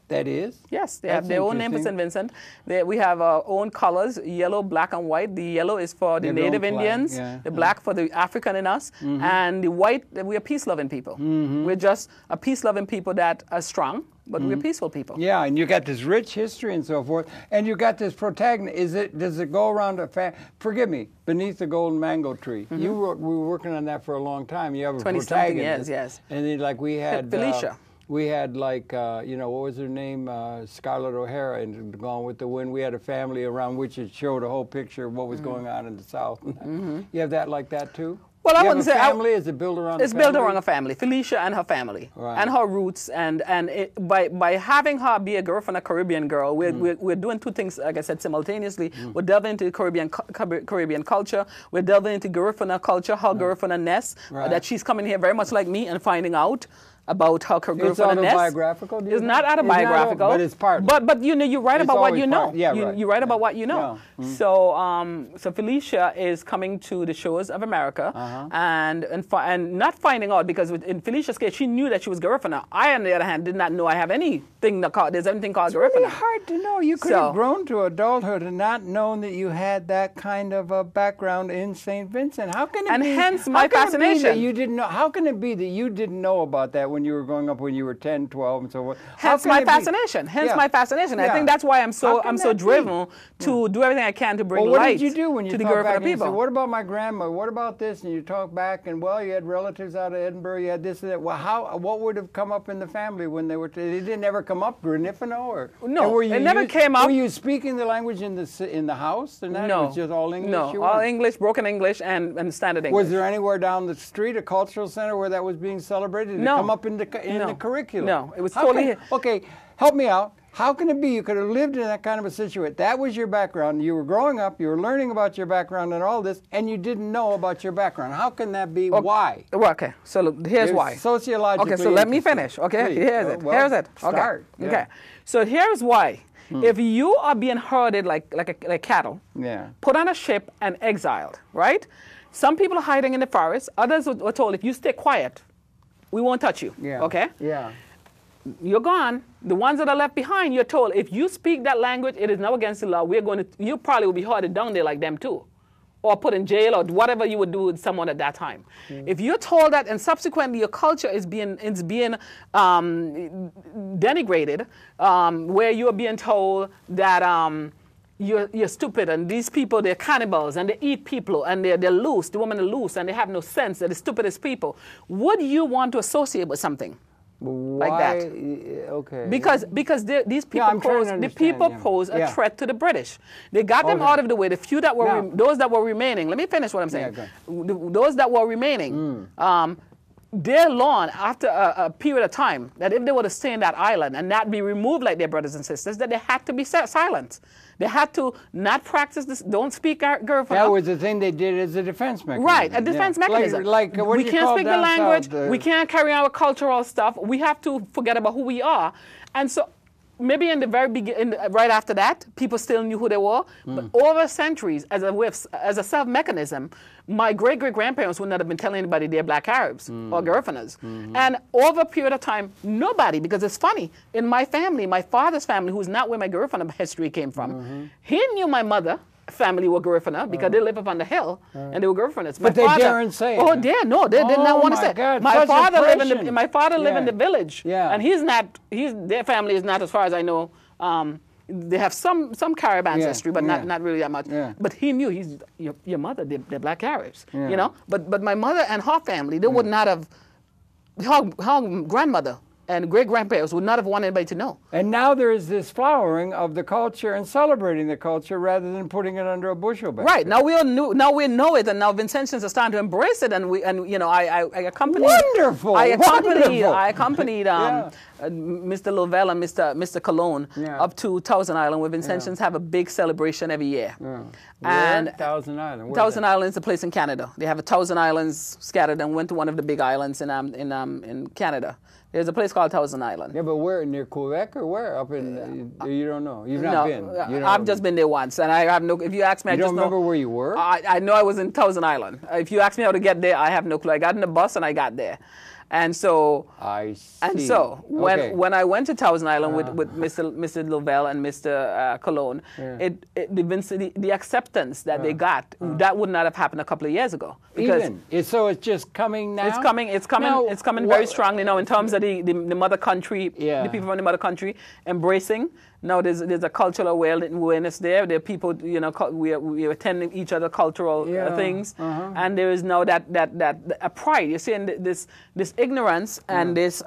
That is? Yes, they have their own name for St. Vincent. We have our own colors, yellow, black, and white. The yellow is for the Native Indians, the black for the African in us, and the white, we are peace-loving people. We're just a peace-loving people that are strong. But we're peaceful people. Yeah, and you got this rich history and so forth, and you got this protagonist. Does it go around forgive me, beneath the golden mango tree? We were working on that for a long time. You have a protagonist. Years, yes. And then, like, we had Felicia. We had, like, what was her name? Scarlett O'Hara in Gone with the Wind. We had a family around which it showed a whole picture of what was going on in the South. You have that like that too? Well, I wouldn't say family. Is it built around? It's built around a family. Felicia and her family, and her roots, and by having her be a girl from a Caribbean girl, we're doing two things. Like I said, simultaneously, we're delving into Caribbean culture. We're delving into Garifuna culture, her Garifuna-ness, that she's coming here very much like me and finding out. about her career It's for the nest. autobiographical? It's not autobiographical. But it's part. But you know, you write about what you know. Yeah, you write about what you know. Yeah. So Felicia is coming to the shores of America and not finding out, because in Felicia's case, she knew that she was Garifuna. I, on the other hand, did not know I have anything there's anything called Garifuna. It's really hard to know. You could have grown to adulthood and not known that you had that kind of a background in St. Vincent. How can it be? And hence my fascination. You didn't know. How can it be that you didn't know about that when you were growing up, when you were 10, 12, and so forth? Hence my fascination. My fascination. I think that's why I'm so driven to do everything I can to bring light. What did you do when you talk back and you say, what about my grandma? What about this? And you talk back, and well, you had relatives out of Edinburgh. You had this and that. Well, what would have come up in the family when they were? They didn't ever come up Granifino, or no? It never came up. Were you speaking the language in the house? And that no, was just all English. No, all English, broken English, and standard English. Was there anywhere down the street a cultural center where that was being celebrated? Did it come up in the curriculum? No, it was totally. Okay, help me out. How can it be you could have lived in that kind of a situation? That was your background. You were growing up, you were learning about your background and all this, and you didn't know about your background. How can that be? Okay. Why? Okay, so look, here's why. Sociologically. Okay, so let me finish. Okay, here's it. Well, here's it. Okay. Start. Yeah. Okay, so here's why. If you are being herded like cattle, put on a ship and exiled, right? Some people are hiding in the forest. Others were told, if you stay quiet, we won't touch you. Yeah. Okay? Yeah. You're gone. The ones that are left behind, you're told, if you speak that language, it is now against the law. You probably will be herded down there like them too, or put in jail, or whatever you would do with someone at that time. If you're told that, and subsequently your culture is being denigrated, where you're being told that you're stupid, and these people, they're cannibals, and they eat people, and they're loose, the women are loose, and they have no sense, they're the stupidest people, would you want to associate with something like that? Okay. Because these people pose a threat to the British. They got them out of the way. The few that were those that were remaining. Let me finish what I'm saying. Those that were remaining, they learned after a period of time that if they were to stay in that island and not be removed like their brothers and sisters, that they had to be silent. They had to not practice this, don't speak Garifuna. That was the thing they did as a defense mechanism. Right, a defense mechanism. What we can't speak the language, we can't carry our cultural stuff, we have to forget about who we are. And so maybe in the very beginning, right after that, people still knew who they were. But over centuries, as a self-mechanism, my great-great-grandparents would not have been telling anybody they're black Arabs or Garifunas. And over a period of time, nobody, because it's funny, in my family, my father's family, who's not where my Garifuna history came from, he knew my mother family were Garifuna because they live up on the hill and they were Garifunas. But they daren't say it. Oh, no, they did not want to say it. God, my father lived in the village, and their family is not, as far as I know, they have some Carib ancestry, but not really that much. But he knew your mother, they're black Arabs, you know. But my mother and her family, they would not have, her grandmother and great-grandparents would not have wanted anybody to know. And now there is this flowering of the culture and celebrating the culture rather than putting it under a bushel basket. Right. Now we know it, and now Vincentians are starting to embrace it, and I accompanied. Wonderful. I accompanied Mr. Lovell and Mr. Cologne up to Thousand Island, where Vincentians have a big celebration every year. And Thousand Island. Thousand Island is a place in Canada. They have 1,000 islands scattered, and went to one of the big islands in Canada. There's a place called Thousand Island. Yeah, but where, near Quebec or where? Up in, you don't know. You've not been. I've just been there once, and I have no, if you ask me, I just know. You don't remember where you were? I know I was in Thousand Island. If you ask me how to get there, I have no clue. I got in the bus and I got there. And so, I see. And so when I went to Thousand Island with Mr. Lovell and Mr. Cologne, the acceptance that they got, that would not have happened a couple of years ago. So it's just coming now? It's coming very strongly now in terms of the mother country, the people from the mother country embracing. Now there's a cultural awareness there. There are people, we are attending each other cultural things, and there is now that a pride. You're seeing this ignorance and this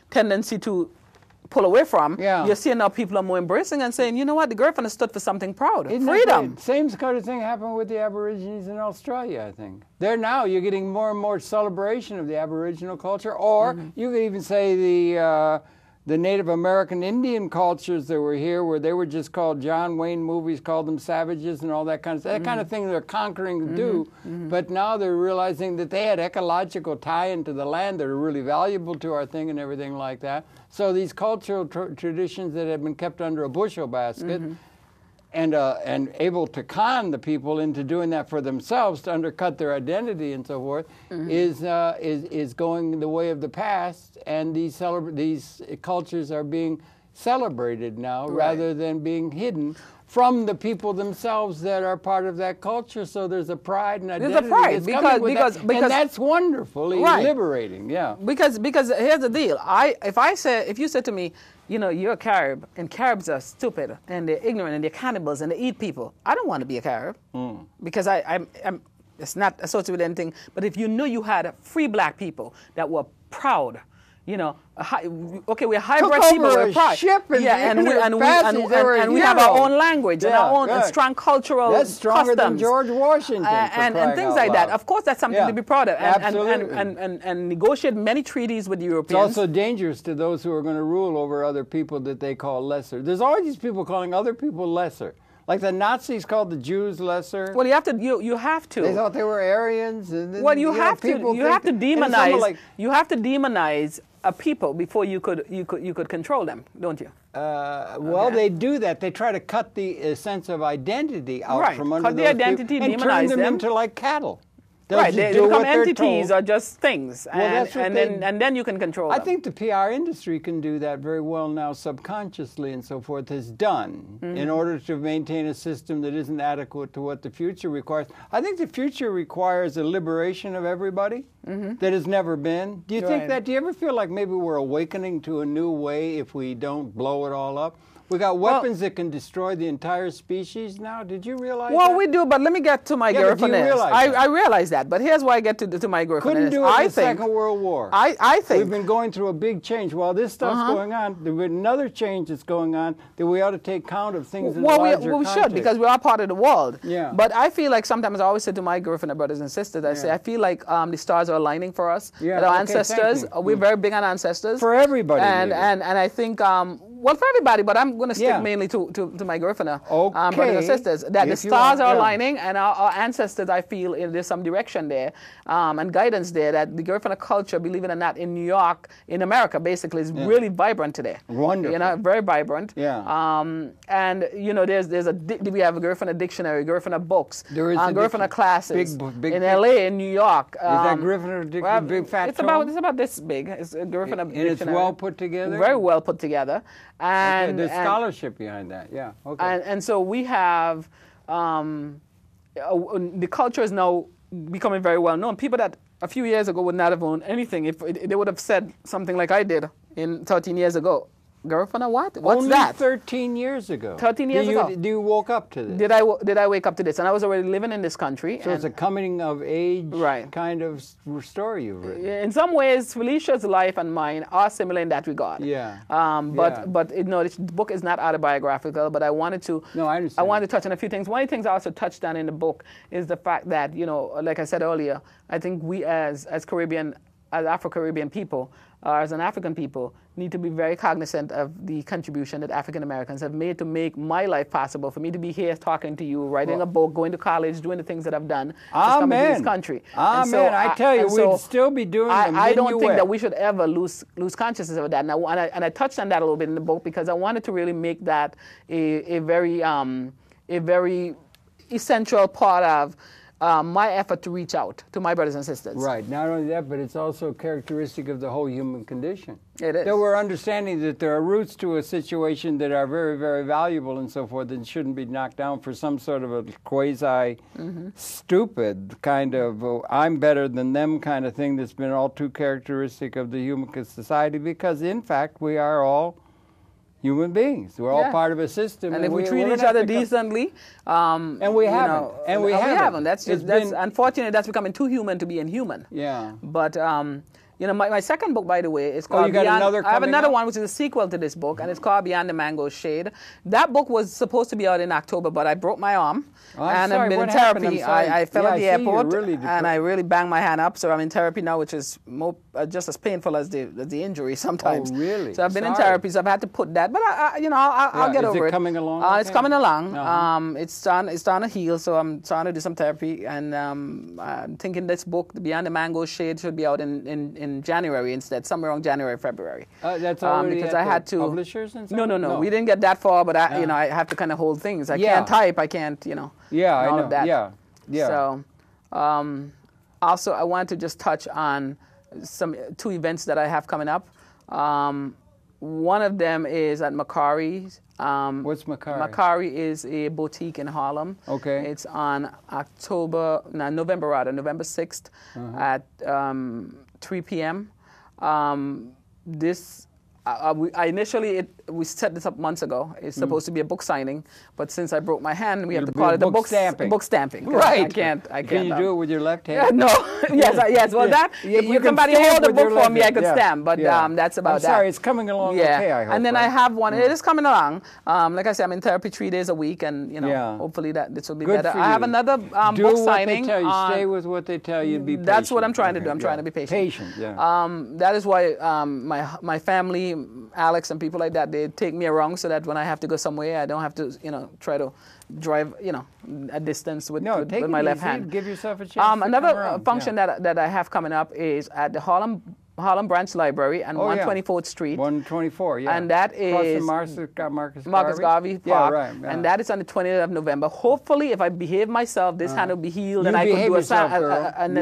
tendency to pull away from. You're seeing now people are more embracing and saying, you know what, the Garifuna stood for something proud, freedom. Same kind of thing happened with the Aborigines in Australia, I think. You're getting more and more celebration of the Aboriginal culture, or you could even say the Native American Indian cultures that were here, where they were just called, John Wayne movies called them savages and all that kind of stuff. That kind of thing they're conquering to do. But now they're realizing that they had ecological tie into the land that are really valuable to our thing and everything like that. So these cultural traditions that have been kept under a bushel basket and able to con the people into doing that for themselves to undercut their identity and so forth is going the way of the past, and these cultures are being celebrated now rather than being hidden from the people themselves that are part of that culture. So there's a pride and identity. There's a pride because and that's wonderfully liberating. Yeah. Because here's the deal. If you said to me, you know, you're a Carib, and Caribs are stupid, and they're ignorant, and they're cannibals, and they eat people, I don't want to be a Carib because I'm it's not associated with anything. But if you knew you had free black people that were proud, you know, we're hybrid people, we're proud. And we have our own language and our own strong cultural That's stronger customs. Than George Washington. And things like that. Of course, that's something to be proud of. Absolutely. And negotiate many treaties with the Europeans. It's also dangerous to those who are going to rule over other people that they call lesser. There's always these people calling other people lesser. Like the Nazis called the Jews lesser. Well, you have to. They thought they were Aryans. And well, you have to demonize. You have to demonize a people before you could control them, don't you? Well, they do that. They try to cut the sense of identity out from under cut those the identity, people and turn them into like cattle. They become entities or just things, well, and then you can control them. I think the PR industry can do that very well now, subconsciously and so forth, has done in order to maintain a system that isn't adequate to what the future requires. I think the future requires a liberation of everybody that has never been. Do you think that? Do you ever feel like maybe we're awakening to a new way if we don't blow it all up? We got weapons that can destroy the entire species now. Did you realize that? Well, we do, but let me get to my griffiness. I realize that, but here's why I get to my griffiness. Couldn't do it in the Second World War. I think we've been going through a big change. While this stuff's going on, there's another change that's going on that we ought to take count of things in the larger we context. should, because we are part of the world. Yeah. But I feel like sometimes I always say to my Griffin brothers and sisters, I say, I feel like the stars are aligning for us. Yeah. That our ancestors, we're very big on ancestors. For everybody. And I think, well, for everybody, but I'm going to stick mainly to my Griffiner brothers and sisters, that the stars are aligning, and our ancestors, I feel there's some direction there and guidance there, that the Griffiner culture, believe it or not, in New York, in America, basically, is really vibrant today. Wonderful. You know, very vibrant. Yeah. And, you know, we have a Griffiner dictionary, Griffiner books, there is Griffiner classes big in LA, in New York. Is that Griffiner big fat it's about this big. It's a Griffiner dictionary. And it's well put together? Very well put together. And there's scholarship behind that, Okay. And so we have, the culture is now becoming very well known. People that a few years ago would not have known anything, if they would have said something like I did 13 years ago. Griffiner, what? What's Only that? 13 years ago. 13 years ago. Do you woke up to this? Did I wake up to this? And I was already living in this country. So it's a coming of age kind of story you've written. In some ways, Felicia's life and mine are similar in that regard. Yeah. But you know, this book is not autobiographical. But I wanted to. No, I understand. I wanted to touch on a few things. One of the things I also touched on in the book is the fact that, you know, like I said earlier, I think we as Afro-Caribbean people, or as an African people, need to be very cognizant of the contribution that African Americans have made to make my life possible, for me to be here talking to you, writing a book, going to college, doing the things that I've done, just coming to this country. Amen. I tell you, we'd still be doing them. I don't think that we should ever lose consciousness of that. And I touched on that a little bit in the book, because I wanted to really make that a very essential part of my effort to reach out to my brothers and sisters. Right. Not only that, but it's also characteristic of the whole human condition. It is. That we're understanding that there are roots to a situation that are very, very valuable and so forth, and shouldn't be knocked down for some sort of a quasi-stupid kind of I'm better than them kind of thing that's been all too characteristic of the human society, because, in fact, we are all human beings. We're all part of a system. And if we treat each other decently, and we haven't. We haven't. That's unfortunate. That's becoming too human to be inhuman. Yeah. But My second book, by the way, is Oh, called you got Beyond. another I have coming another out? one, which is a sequel to this book, and it's called Beyond the Mango Shade. That book was supposed to be out in October, but I broke my arm. Oh, I'm and sorry. I've been What in happened? therapy. I'm sorry. I fell Yeah, at I the see you're airport, really and I really banged my hand up, so I'm in therapy now, which is just as painful as the injury sometimes. Oh, really? So I've been in Sorry. therapy, so I've had to put that. But I'll get over it. Is it coming along? It's coming along. It's starting to heal, so I'm trying to do some therapy, and I'm thinking this book, Beyond the Mango Shade, should be out in January instead, somewhere around January, February. That's already because at I had the to publishers and stuff? No. We didn't get that far, but I have to kind of hold things. I can't type. I can't, Yeah, I all know. of that. Yeah. So, also, I want to just touch on two events that I have coming up. One of them is at Macari's. What's Macari? Macari is a boutique in Harlem. Okay. It's on November 6th at 3 p.m. We set this up months ago. It's supposed to be a book signing, but since I broke my hand, we have to call it a book stamping. Book stamping. Right. I can't. Can you do it with your left hand? No. Yes. Well, that if somebody hold the book for me, I could stamp. But that's about that. I'm sorry, it's coming along okay, I hope. And then I have one. It is coming along. Like I said, I'm in therapy 3 days a week, and hopefully this will be Good better. for I have you. another Do book what signing. they tell you. Stay with what they tell you. Be patient. That's what I'm trying to do. I'm trying to be patient. Patient. Yeah. That is why my family, Alex and people like that, they take me around so that when I have to go somewhere, I don't have to, try to drive, a distance with my left hand. Give yourself a chance. Another function that I have coming up is at the Harlem Branch Library on 124th Street. 124, yeah. And that is Marcus Garvey Park. Yeah, right. Yeah. And that is on the 20th of November. Hopefully, if I behave myself, this hand will be healed, and I could do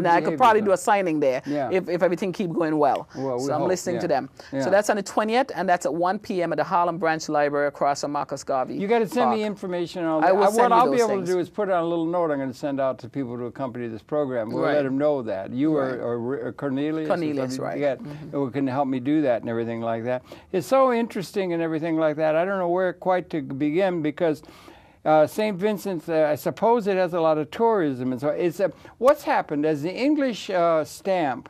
I could probably do a signing there if everything keep going well. So I'm listening to them. Yeah. So that's on the 20th, and that's at 1 p.m. at the Harlem Branch Library across from Marcus Garvey. You got to send me information on that. What I'll be able to do is put on a little note I'm going to send out to people to accompany this program. We'll let them know that. You or Cornelius. Cornelius, right. Who can help me do that and everything like that. It's so interesting and everything like that. I don't know where quite to begin because St. Vincent's, I suppose it has a lot of tourism. And so it's what's happened as the English stamp,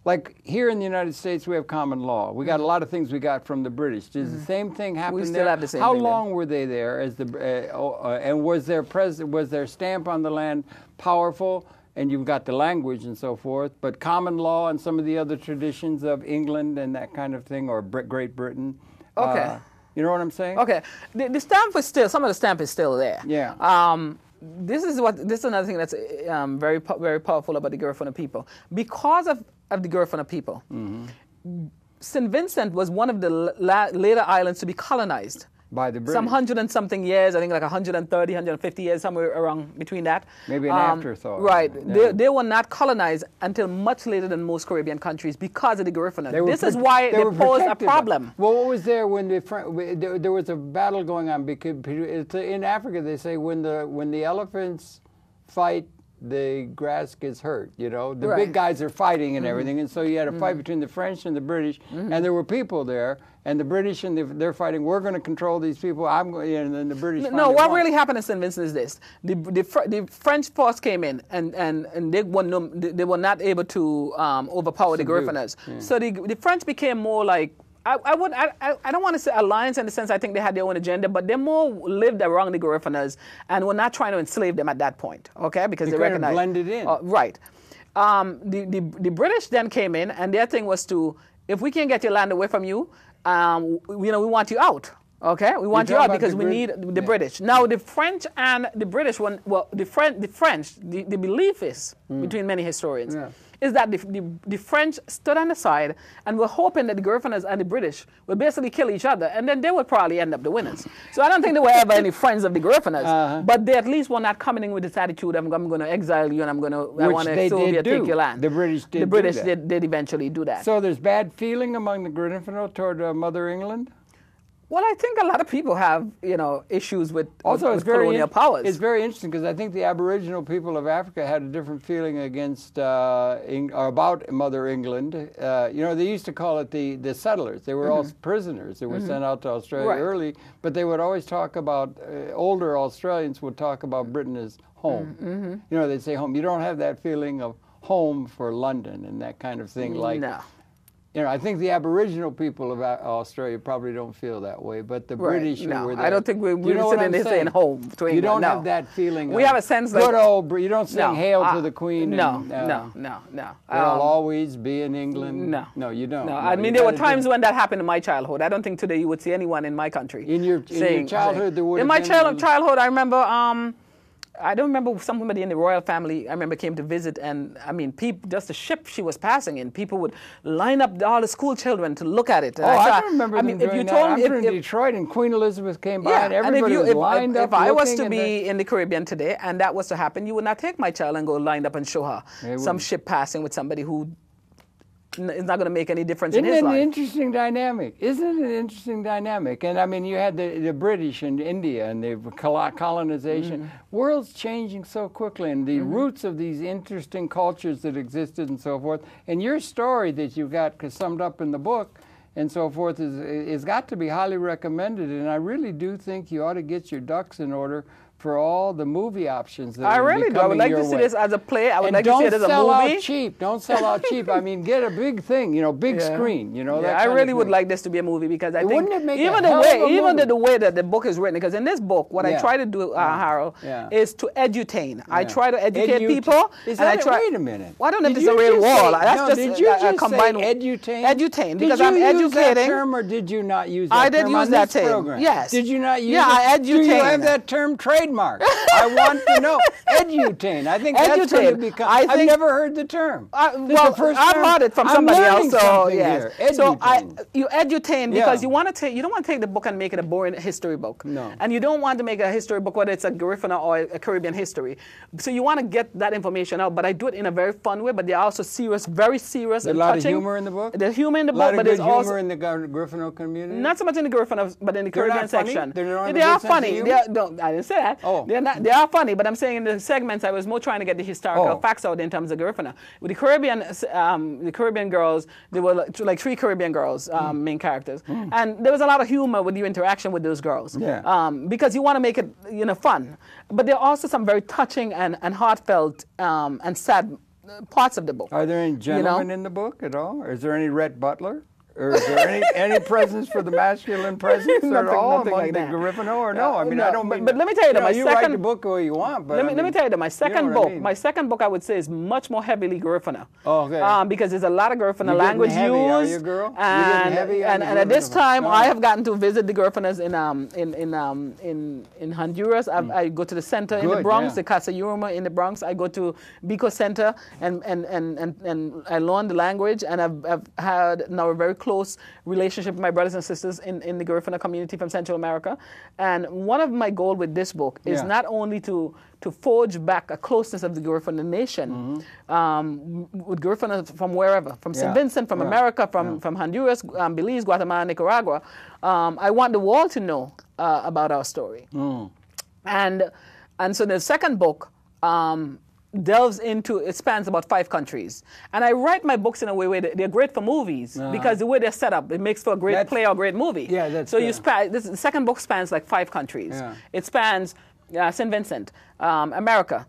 like here in the United States we have common law. We got a lot of things we got from the British. Does the same thing happen there? We still have the same How thing long were they there as and was their stamp on the land powerful? And you've got the language and so forth, but common law and some of the other traditions of England and that kind of thing, or Great Britain. Okay. You know what I'm saying? Okay. The stamp is some of the stamp is still there. Yeah. This is another thing that's very powerful about the Garifuna people. Because of the Garifuna people, St. Vincent was one of the later islands to be colonized. By the British. Some 100 and something years, I think like 130, 150 years, somewhere around between that. Maybe an afterthought. Right. Yeah. They were not colonized until much later than most Caribbean countries because of the Garifuna. This is they why they posed a problem. Well, what was there when there was a battle going on? Because in Africa they say when the elephants fight, the grass gets hurt, the big guys are fighting and everything, and so you had a fight between the French and the British, and there were people there, and the British and they're fighting. We're going to control these people. I'm going, and then the British. No, what really happened in St. Vincent is this: the French force came in, and they were not able to overpower the Garifunas. Yeah. So the French became more like. I don't want to say alliance in the sense I think they had their own agenda, but they more lived around the Garifunas and were not trying to enslave them at that point, okay? Because they recognized blended in. Right. The British then came in, and their thing was to, if we can't get your land away from you, we want you out. Okay, we want you out because we need the British. Now, the French and the British, the belief is, between many historians, is that the French stood on the side and were hoping that the Garifunas and the British would basically kill each other, and then they would probably end up the winners. So I don't think there were ever any friends of the Garifunas, but they at least were not coming in with this attitude of, I'm going to exile you and I want to Soviet take your land. The British did. The British did eventually do that. So there's bad feeling among the Garifuna toward Mother England? Well, I think a lot of people have, issues with colonial powers. It's very interesting because I think the Aboriginal people of Africa had a different feeling against about Mother England. They used to call it the settlers. They were all prisoners. They were sent out to Australia early, but they would always talk about older Australians would talk about Britain as home. They'd say home. You don't have that feeling of home for London and that kind of thing, like You know, I think the Aboriginal people of Australia probably don't feel that way, but the British who were there. I don't think we're sitting there saying home to England. You don't have that feeling. We have a sense good like old. You don't sing "Hail to the Queen." No. They'll always be in England. No, you don't. No, I mean there were times when that happened in my childhood. I don't think today you would see anyone in my country. In your childhood, there would. In my childhood, I remember. I don't remember somebody in the royal family, I remember, came to visit, and I mean, people, just the ship she was passing in, people would line up all the school children to look at it. And I don't remember them doing that. I'm from Detroit, and Queen Elizabeth came by, and everybody was lined up. If I was to be in the Caribbean today, and that was to happen, you would not take my child and go lined up and show her some ship passing with somebody who is not going to make any difference in his life. Isn't it an interesting dynamic? Isn't it an interesting dynamic? And I mean, you had the British and India and the colonization. World's changing so quickly, and the roots of these interesting cultures that existed and so forth. And your story that you've got summed up in the book and so forth is got to be highly recommended. And I really do think you ought to get your ducks in order for all the movie options that are really do. I would like to see this as a play. I would like to see it as a movie. Don't sell out cheap. Don't sell out cheap. I mean, get a big thing, you know, big screen, you know. Yeah, I really would like this to be a movie because I think wouldn't it make even the way that the book is written, because in this book, what I try to do, Harold, is to edutain. I try to educate people. Is that wait a minute. Well, I don't know if it's a real wall. That's just a combined edutain? Edutain, because I'm educating. Did you use that term or did you not use that term? I did use that term. Yes. Did you not use it? Yeah, I edutain. Do you have that term trademarked? I want to know. Edutain. I think that's going to become. I've never heard the term. Well, I've heard it from somebody else. So yes. So you edutain because you want to take. You don't want to take the book and make it a boring history book. No. And you don't want to make a history book whether it's a Garifuna or a Caribbean history. So you want to get that information out, but I do it in a very fun way. But they're also serious, very serious. There's a lot of humor in the book. There's humor in the book, but there's also humor in the Garifuna community. Not so much in the Garifuna, but in the Caribbean section. They are funny. I didn't say that. Oh. They are funny, but I'm saying in the segments I was more trying to get the historical facts out in terms of Garifuna. With the Caribbean girls, there were like 3 Caribbean girls, main characters, and there was a lot of humor with your interaction with those girls. Yeah. Because you want to make it fun, but there are also some very touching and heartfelt and sad parts of the book. Are there any gentlemen in the book at all? Is there any Rhett Butler? Or is there any presence for the masculine presence at all among like the Garifuna, or no? I mean, I don't mean. But let me tell you that you write the book the way you want. But let me tell you that my second book, I would say, is much more heavily Garifuna. Oh, okay. Because there's a lot of Garifuna language used. Are you, girl? And at this time, I have gotten to visit the Garifunas in Honduras. I go to the center in the Bronx, the Casa Yurma in the Bronx. I go to Bico Center and I learn the language, and I've had now a very close relationship with my brothers and sisters in the Garifuna community from Central America. And one of my goals with this book is not only to forge back a closeness of the Garifuna nation with Garifuna from wherever, from St. Vincent, from America, from Honduras, Belize, Guatemala, Nicaragua. I want the world to know about our story. And so the second book delves into, it spans about 5 countries. And I write my books in a way where they're great for movies because the way they're set up, it makes for a great play or great movie. Yeah, that's the second book spans like 5 countries. Yeah. It spans St. Vincent, America,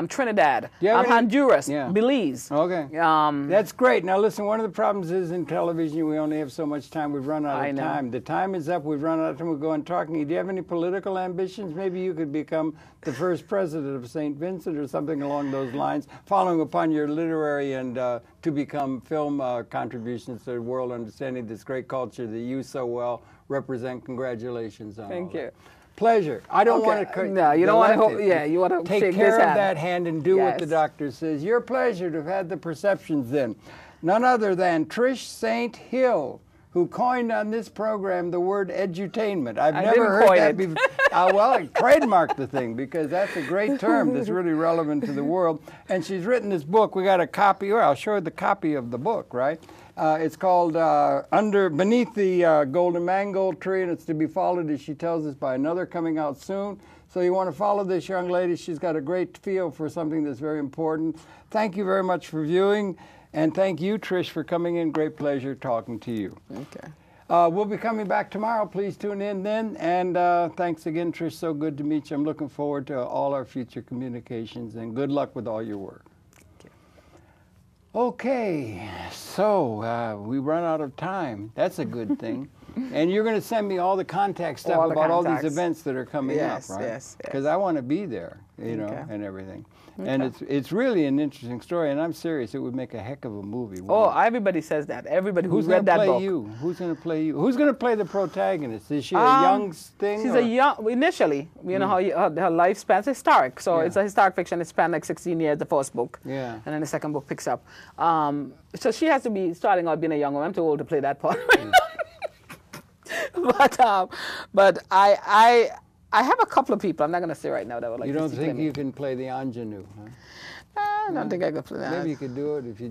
Trinidad, Honduras, Belize. Okay. That's great. Now listen, one of the problems is in television we only have so much time. We've run out of time. The time is up. We've run out of time. We'll go on talking. Do you have any political ambitions? Maybe you could become the first president of St. Vincent or something along those lines, following upon your literary and to become film contributions to the world, understanding this great culture that you so well represent. Congratulations on Thank you. Pleasure. I don't want to. No, you don't want to. Yeah, you want to take care of that hand and do what the doctor says. Your pleasure to have had the perceptions then. None other than Trish St. Hill, who coined on this program the word edutainment. I've never heard that before. Well, I trademarked the thing because that's a great term that's really relevant to the world. And she's written this book. We got a copy. Well, I'll show you the copy of the book, right? It's called Beneath the Golden Mangold Tree, and it's to be followed, as she tells us, by another coming out soon. So you want to follow this young lady. She's got a great feel for something that's very important. Thank you very much for viewing, and thank you, Trish, for coming in. Great pleasure talking to you. Okay. We'll be coming back tomorrow. Please tune in then. And thanks again, Trish. So good to meet you. I'm looking forward to all our future communications, and good luck with all your work. Okay, so we run out of time. That's a good thing. And you're going to send me all the contact stuff about all these events that are coming up, right? Yes, because I want to be there, you know, and everything. Okay. And it's really an interesting story, and I'm serious. It would make a heck of a movie. Oh, everybody says that. Everybody who's read that book. Who's going to play you? Who's going to play the protagonist? Is she a young thing? She's a young. Initially, you know how her life spans historic. So it's a historic fiction. It spanned like 16 years. The first book. Yeah. And then the second book picks up. So she has to be starting out being a young woman. I'm too old to play that part. But I have a couple of people. I'm not going to say right now that would like. You don't think you can play the ingenue, huh? I don't think I could play that. Maybe you could do it if you